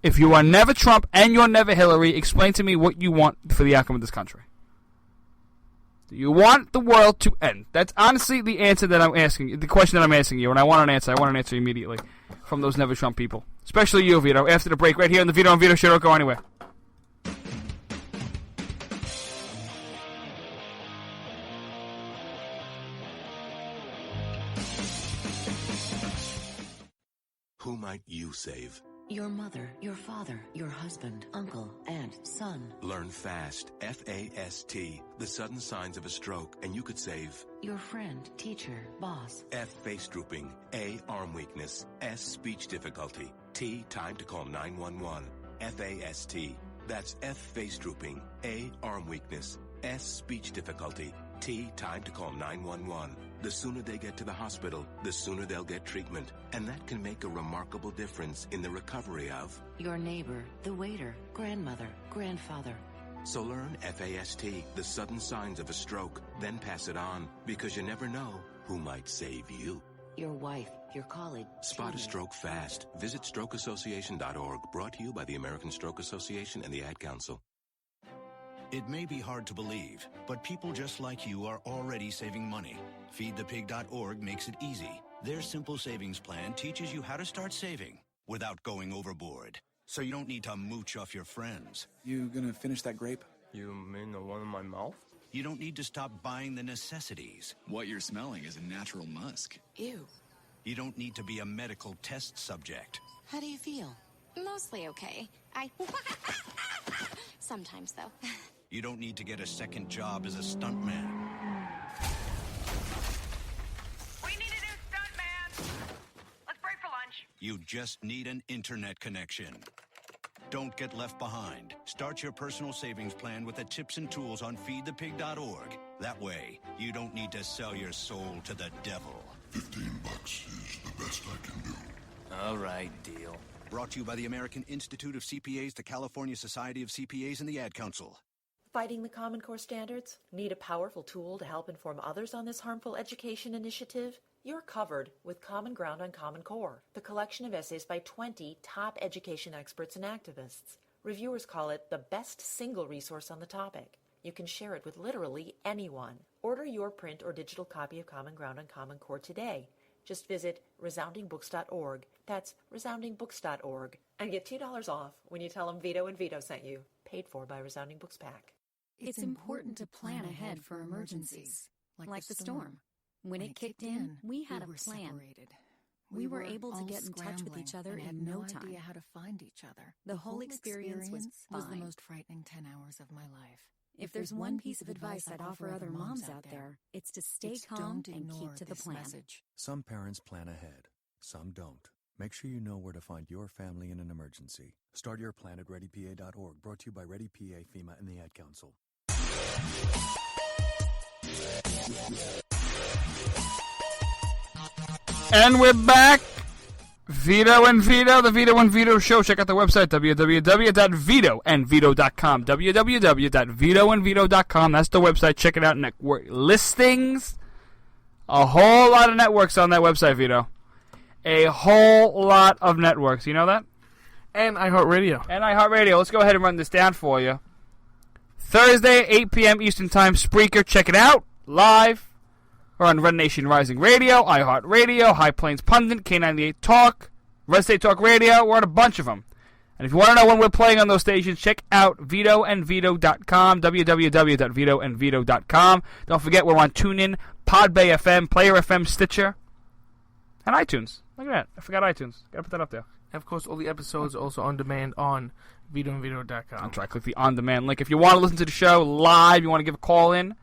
If you are never Trump and you're never Hillary, explain to me what you want for the outcome of this country. Do you want the world to end? That's honestly the answer that I'm asking you, the question that I'm asking you, and I want an answer. I want an answer immediately from those never Trump people. Especially you, Vito, after the break right here on the Vito and Vito Show. Don't go anywhere. Who might you save? Your mother, your father, your husband, uncle, aunt, son. Learn FAST, F-A-S-T, the sudden signs of a stroke, and you could save. Your friend, teacher, boss. F, face drooping. A, arm weakness. S, speech difficulty. T, time to call 911. F-A-S-T. That's F, face drooping. A, arm weakness. S, speech difficulty. T, time to call 911. The sooner they get to the hospital, the sooner they'll get treatment. And that can make a remarkable difference in the recovery of your neighbor, the waiter, grandmother, grandfather. So learn FAST, the sudden signs of a stroke, then pass it on, because you never know who might save you. Your wife, your colleague. Spot a stroke fast. Visit strokeassociation.org, brought to you by the American Stroke Association and the Ad Council. It may be hard to believe, but people just like you are already saving money. FeedThePig.org makes it easy. Their simple savings plan teaches you how to start saving without going overboard. So you don't need to mooch off your friends. You gonna finish that grape? You mean the one in my mouth? You don't need to stop buying the necessities. What you're smelling is a natural musk. Ew. You don't need to be a medical test subject. How do you feel? Mostly okay. Sometimes, though. You don't need to get a second job as a stuntman. We need a new stuntman. Let's break for lunch. You just need an internet connection. Don't get left behind. Start your personal savings plan with the tips and tools on feedthepig.org. That way, you don't need to sell your soul to the devil. $15 is the best I can do. All right, deal. Brought to you by the American Institute of CPAs, the California Society of CPAs, and the Ad Council. Fighting the Common Core standards? Need a powerful tool to help inform others on this harmful education initiative? You're covered with Common Ground on Common Core, the collection of essays by 20 top education experts and activists. Reviewers call it the best single resource on the topic. You can share it with literally anyone. Order your print or digital copy of Common Ground on Common Core today. Just visit resoundingbooks.org. That's resoundingbooks.org. And get $2 off when you tell them Vito and Vito sent you. Paid for by Resounding Books Pack. It's important to plan ahead for emergencies, like the storm. When it kicked in, we had a plan. Separated. We were able to get in touch with each other in no time. Idea how to find each other. The whole experience was the fine. most frightening 10 hours of my life. If there's one piece of advice I'd offer other moms out there, it's to stay calm and keep to the plan. Message. Some parents plan ahead, some don't. Make sure you know where to find your family in an emergency. Start your plan at ReadyPA.org, brought to you by ReadyPA, FEMA, and the Ad Council. And we're back. Vito and Vito, the Vito and Vito Show. Check out the website, www.vitoandvito.com. www.vitoandvito.com. That's the website. Check it out. Network listings. A whole lot of networks on that website, Vito. A whole lot of networks. You know that? And iHeartRadio. And iHeartRadio. Let's go ahead and run this down for you. Thursday, 8 p.m. Eastern Time, Spreaker. Check it out. Live. We're on Red Nation Rising Radio, iHeartRadio, High Plains Pundit, K98 Talk, Red State Talk Radio. We're on a bunch of them. And if you want to know when we're playing on those stations, check out VitoandVito.com, www.VitoandVito.com. Don't forget, we're on TuneIn, Podbay FM, Player FM, Stitcher, and iTunes. Look at that. I forgot iTunes. Got to put that up there. And of course, all the episodes are also on demand on VitoandVito.com. I'll try to click the on-demand link. If you want to listen to the show live, you want to give a call in,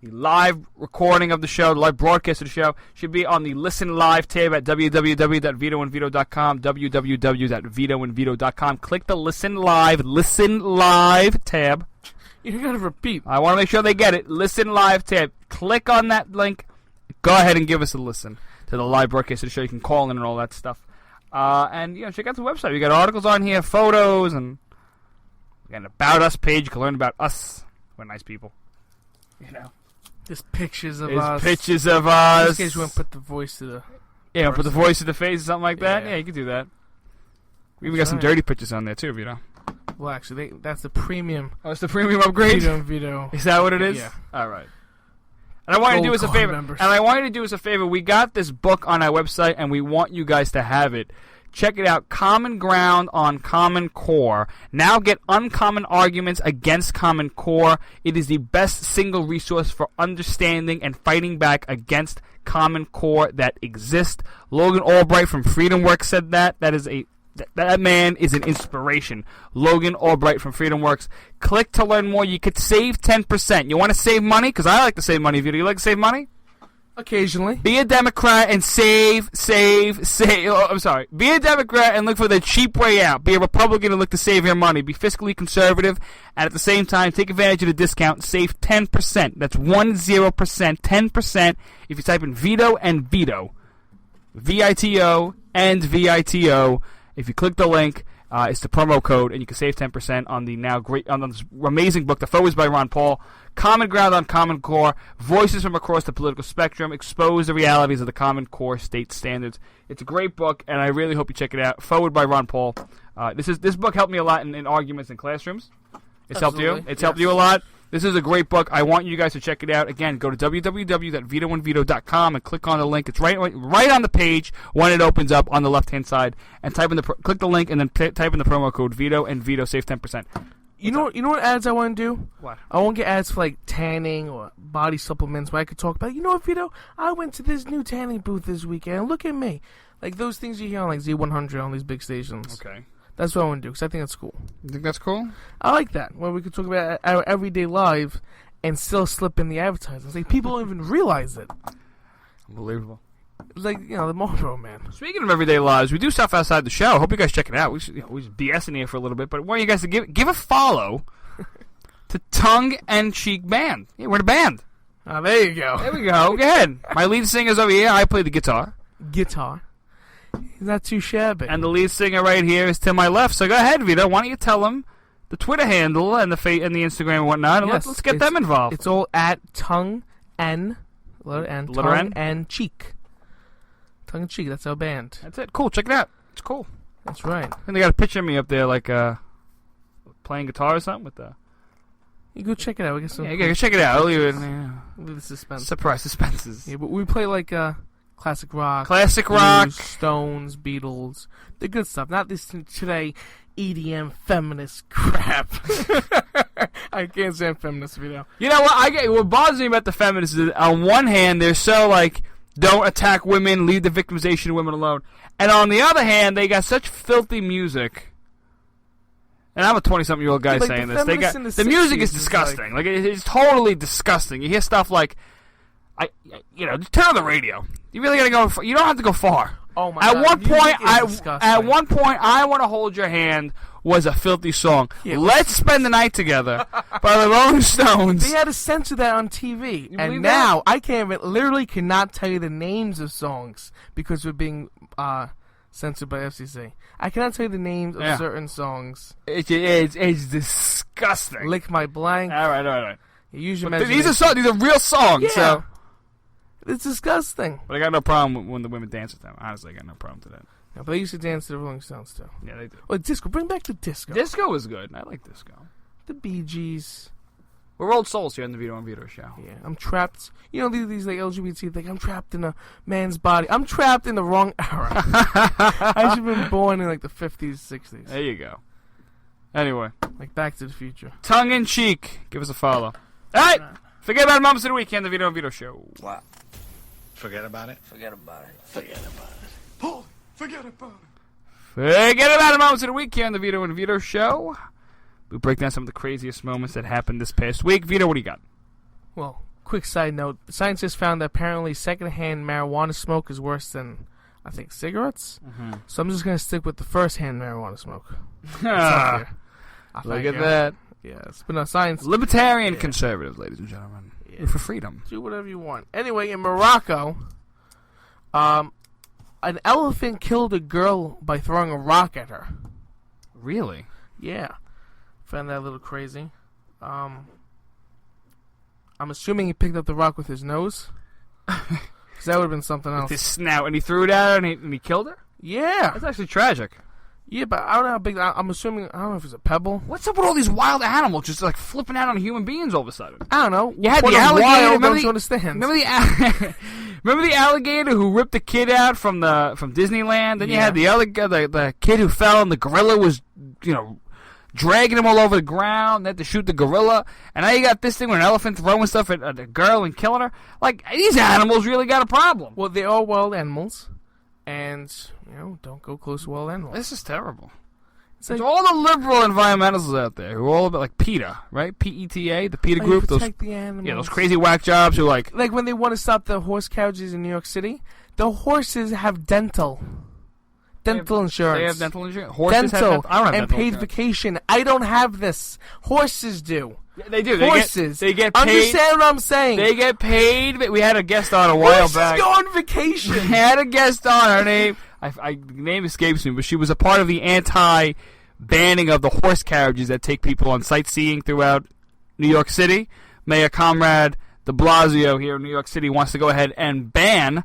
the live recording of the show, the live broadcast of the show, should be on the Listen Live tab at www.vitoandvito.com, www.vitoandvito.com. Click the Listen Live tab. You gotta repeat. I want to make sure they get it. Listen live tip. Click on that link. Go ahead and give us a listen to the live broadcast to show you can call in and all that stuff. And check out the website. We got articles on here, photos, and we got an About Us page. You can learn about us. We're nice people. There's pictures of There's us. pictures of us. In case you want to put the voice to the... Yeah, put the voice to the face or something like that. Yeah, you can do that. We even got some dirty pictures on there, too, Vito. Well, actually, that's the premium. Oh, it's the premium upgrade? Vito. Is that what it is? Yeah. All right. And I want you to do us a favor. Members. And I want you to do us a favor. We got this book on our website, and we want you guys to have it. Check it out. Common Ground on Common Core. Now get uncommon arguments against Common Core. It is the best single resource for understanding and fighting back against Common Core that exists. Logan Albright from Freedom Works said that. That man is an inspiration. Logan Albright from Freedom Works. Click to learn more. You could save 10%. You want to save money? Because I like to save money. Vito, you like to save money? Occasionally. Be a Democrat and save. Oh, I'm sorry. Be a Democrat and look for the cheap way out. Be a Republican and look to save your money. Be fiscally conservative and at the same time take advantage of the discount. Save 10%. That's 10%. 10% if you type in Vito and Vito. VITO and VITO. If you click the link, it's the promo code, and you can save 10% on the this amazing book. The Foe is by Ron Paul. Common Ground on Common Core. Voices from across the political spectrum. Expose the realities of the Common Core state standards. It's a great book, and I really hope you check it out. Forward by Ron Paul. This book helped me a lot in arguments in classrooms. It's helped you. It's helped you a lot. This is a great book. I want you guys to check it out. Again, go to www.vitoandvito.com and click on the link. It's right on the page when it opens up on the left-hand side. And click the link and then type in the promo code Vito and Vito. Save 10%. You know what ads I want to do? What? I want to get ads for like tanning or body supplements where I could talk about, you know what, Vito? I went to this new tanning booth this weekend. Look at me. Like those things you hear on like Z100 on these big stations. Okay. That's what I want to do, because I think that's cool. You think that's cool? I like that, where we could talk about our everyday life and still slip in the advertisements. Like, people don't even realize it. Unbelievable. Like, the Marlboro Man. Speaking of everyday lives, we do stuff outside the show. Hope you guys check it out. We just BSing here for a little bit, but I want you guys to give a follow to Tongue and Cheek Band. Yeah, we're the band. Oh, there you go. There we go. Go ahead. My lead singer's over here. I play the guitar. He's not too shabby. And the lead singer right here is to my left. So go ahead, Vito. Why don't you tell them the Twitter handle and the and the Instagram and whatnot, and let's get them involved. It's all at Tongue and Tongue and Cheek. Tongue and Cheek. That's our band. That's it. Cool. Check it out. It's cool. That's right. And they got a picture of me up there, like playing guitar or something with the. You go check it out. We get some. Yeah, go check it out. I'll leave it. Leave the suspense. Surprise suspenses. Yeah, but we play like classic rock, blues, Stones, Beatles, the good stuff. Not this today EDM feminist crap. I can't stand feminists, Vito. You know what? What bothers me about the feminists is, on one hand, they're so like, don't attack women, leave the victimization of women alone, and on the other hand, they got such filthy music. And I'm a 20-something-year-old guy saying this. They got the music is disgusting. Like it's totally disgusting. You hear stuff like, just turn on the radio. You really gotta go. You don't have to go far. Oh my God! At one point, I Want to Hold Your Hand was a filthy song. Yeah, Let's Spend the Night Together by the Rolling Stones. They had to censor that on TV, and now I literally cannot tell you the names of songs because we're being censored by FCC. I cannot tell you the names of certain songs. It's disgusting. Lick My Blank. All right. Use your these are real songs. Yeah. So. It's disgusting. But I got no problem when the women dance with them. Honestly, I got no problem to that. Yeah, but they used to dance to the Rolling Stones, too. Yeah, they do. Oh, disco. Bring back the disco. Disco is good. I like disco. The Bee Gees. We're old souls here on the Vito and Vito show. Yeah, I'm trapped. You know, these like LGBT things. I'm trapped in a man's body. I'm trapped in the wrong era. I should have been born in like the 50s, 60s. There you go. Anyway. Like Back to the Future. Tongue in Cheek. Give us a follow. All right. Forget about Moments of the Weekend, the Vito and Vito show. What? Forget about it? Forget about it. Paul, forget about it. Forget about the Moments of the Weekend, the Vito and Vito show. We break down some of the craziest moments that happened this past week. Vito, what do you got? Well, quick side note. Scientists found that apparently secondhand marijuana smoke is worse than, I think, cigarettes. Mm-hmm. So I'm just going to stick with the first-hand marijuana smoke. Look at that. Yes, but no science. Libertarian conservatives, ladies and gentlemen. We're for freedom. Do whatever you want. Anyway, in Morocco, an elephant killed a girl by throwing a rock at her. Really? Yeah. Found that a little crazy. I'm assuming he picked up the rock with his nose. Because that would have been something else. With his snout, and he threw it at her, and he killed her? Yeah. That's actually tragic. Yeah, but I don't know how big. I'm assuming. I don't know if it's a pebble. What's up with all these wild animals just like flipping out on human beings all of a sudden? I don't know. You had What the is alligator. wild, Remember don't the, you understand? remember the alligator who ripped the kid out from Disneyland? Then you had the other guy, the kid who fell, and the gorilla was, dragging him all over the ground. They had to shoot the gorilla, and now you got this thing with an elephant throwing stuff at a girl and killing her. Like, these animals really got a problem. Well, they are wild animals, and don't go close to wild animals. This is terrible. It's There's like, all the liberal environmentalists out there who are all about, like, PETA, right? PETA, the PETA group. Protect the animals. Yeah, those crazy whack jobs who, like when they want to stop the horse carriages in New York City, the horses have dental insurance. They have dental insurance. Horses dental have I don't have and dental paid insurance. vacation. I don't have this. Horses do. Yeah, they do. Horses. They get paid. Understand what I'm saying? They get paid. We had a guest on a while back. Horses go on vacation. We had a guest on. Her name, the name escapes me, but she was a part of the anti-banning of the horse carriages that take people on sightseeing throughout New York City. Mayor Comrade de Blasio here in New York City wants to go ahead and ban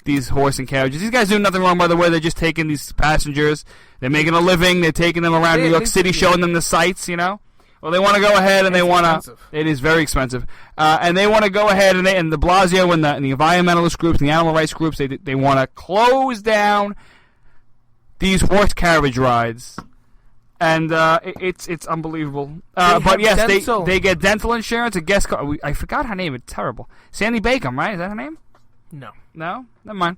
these horse and carriages. These guys do nothing wrong, by the way. They're just taking these passengers. They're making a living. They're taking them around New York City, showing them the sights, Well, they want to go ahead and they want to. It is very expensive, and they want to go ahead and de Blasio and the environmentalist groups, and the animal rights groups, they want to close down these horse carriage rides, and it's unbelievable. But yes, they get dental insurance. A guest, I forgot her name. It's terrible. Sandy Bacon, right? Is that her name? No. No, never mind.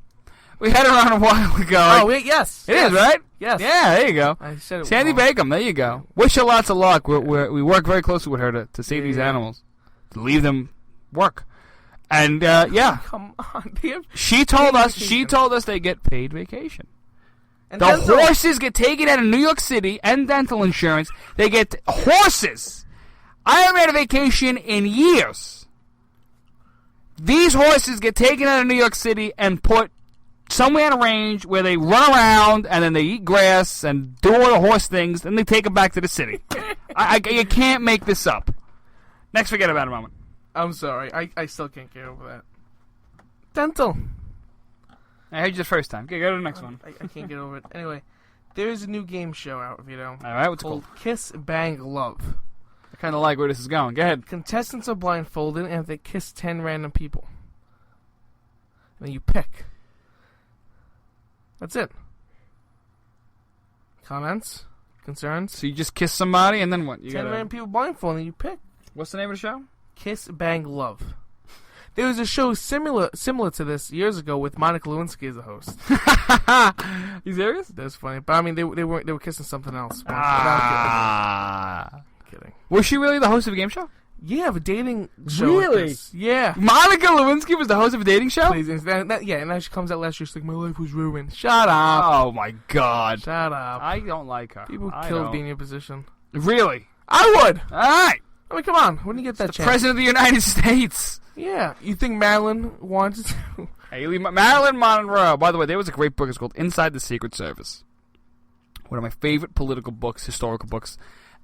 We had her on a while ago. Oh, wait, yes. It is, right? Yes. Yeah, there you go. I said it Sandy wrong. Bacon, there you go. Wish her lots of luck. We work very closely with her to save these animals, to leave them work. And, yeah. Come on. She told us they get paid vacation. And the dental. horses get taken out of New York City and dental insurance. They get horses. I haven't had a vacation in years. These horses get taken out of New York City and put somewhere in a range where they run around and then they eat grass and do all the horse things. Then they take them back to the city. You can't make this up. Next, forget about it, moment. I'm sorry. I still can't get over that. Dental. I heard you the first time. Okay, go to the next one. I can't get over it. Anyway, there's a new game show out, Vito. All right, what's it called? Kiss, Bang, Love. I kind of like where this is going. Go ahead. Contestants are blindfolded and they kiss 10 random people. And then you pick. That's it. Comments? Concerns? So you just kiss somebody and then what? You 10 random people blindfolded and you pick. What's the name of the show? Kiss, Bang, Love. There was a show similar to this years ago with Monica Lewinsky as a host. You serious? That's funny. But I mean, they were kissing something else. Kidding. Was she really the host of a game show? Yeah, of a dating show. Really? Yeah. Monica Lewinsky was the host of a dating show? Please, and now she comes out last year. She's like, my life was ruined. Shut up. Oh, my God. Shut up. I don't like her. People killed being in your position. Really? I would. All right. I mean, come on. When do you get that chance? President of the United States. Yeah. You think Marilyn wanted to? Hey, Marilyn Monroe. By the way, there was a great book. It's called Inside the Secret Service. One of my favorite political books, historical books.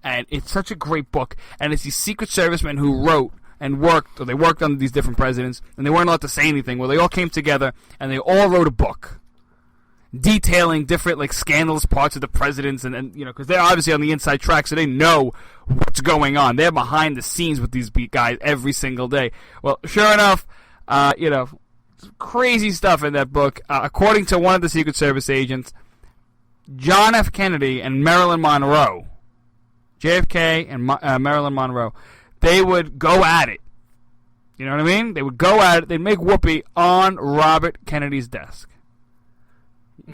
And it's such a great book. And it's these Secret Servicemen who wrote and worked, or they worked on these different presidents, and they weren't allowed to say anything. Well, they all came together, and they all wrote a book detailing different, like, scandalous parts of the presidents, and because they're obviously on the inside track, so they know what's going on. They're behind the scenes with these guys every single day. Well, sure enough, crazy stuff in that book. According to one of the Secret Service agents, John F. Kennedy and Marilyn Monroe, JFK and Marilyn Monroe, they would go at it. You know what I mean? They would go at it. They'd make whoopee on Robert Kennedy's desk.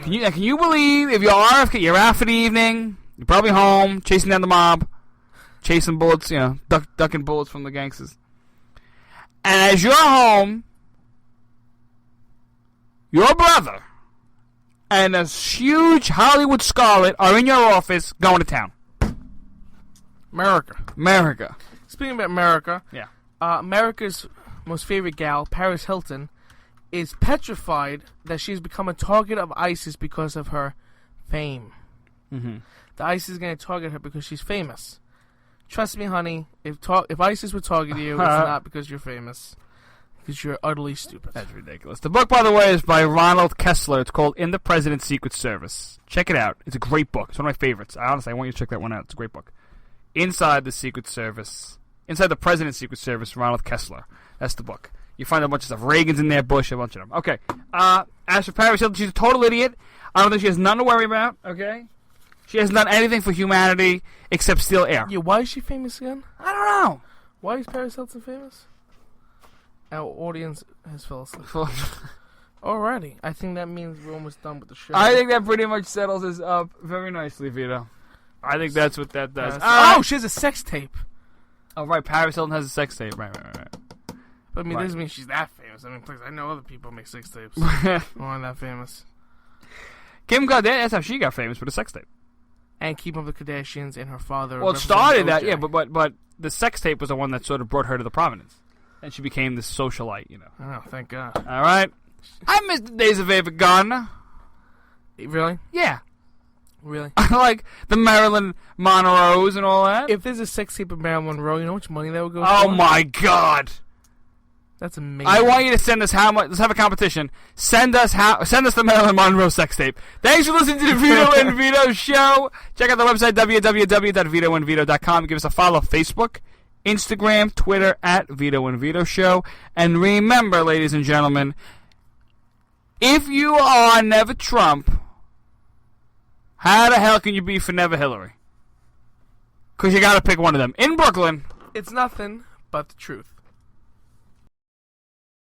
Can you believe if you're RFK, you're out for the evening, you're probably home, chasing down the mob, chasing bullets, ducking bullets from the gangsters. And as you're home, your brother and a huge Hollywood starlet are in your office going to town. America. Speaking about America, yeah. America's most favorite gal, Paris Hilton, is petrified that she's become a target of ISIS because of her fame. Mm-hmm. The ISIS is going to target her because she's famous. Trust me, honey, if ISIS would target you, it's not because you're famous. Because you're utterly stupid. That's ridiculous. The book, by the way, is by Ronald Kessler. It's called In the President's Secret Service. Check it out. It's a great book. It's one of my favorites. Honestly, I want you to check that one out. It's a great book. Inside the Secret Service. Inside the President's Secret Service, Ronald Kessler. That's the book. You find a bunch of stuff. Reagan's in there, Bush, a bunch of them. Okay. As for Paris Hilton, she's a total idiot. I don't think she has nothing to worry about, okay? She hasn't done anything for humanity except steal air. Yeah, why is she famous again? I don't know. Why is Paris Hilton famous? Our audience has fell asleep. Alrighty. I think that means we're almost done with the show. I think that pretty much settles us up very nicely, Vito. I think that's what that does. Oh, she has a sex tape. Oh, right. Paris Hilton has a sex tape. Right. But, I mean, doesn't mean she's that famous. I mean, please, I know other people make sex tapes who aren't that famous. Kim Kardashian, that's how she got famous with a sex tape. And Keeping Up with the Kardashians and her father. Well, it started that, yeah, but the sex tape was the one that sort of brought her to the prominence. And she became this socialite, you know. Oh, thank God. All right. I miss the days of Ava Gardner. Really? Yeah. Really? I like the Marilyn Monroes and all that. If there's a sex tape of Marilyn Monroe, you know how much money that would go for? Oh, my God. That's amazing. I want you to send us how much. Let's have a competition. Send us the Marilyn Monroe sex tape. Thanks for listening to the Vito and Vito show. Check out the website, www.vitoandvito.com. Give us a follow on Facebook, Instagram, Twitter, at Vito and Vito Show. And remember, ladies and gentlemen, if you are never Trump, how the hell can you be for never Hillary? Because you got to pick one of them. In Brooklyn, it's nothing but the truth.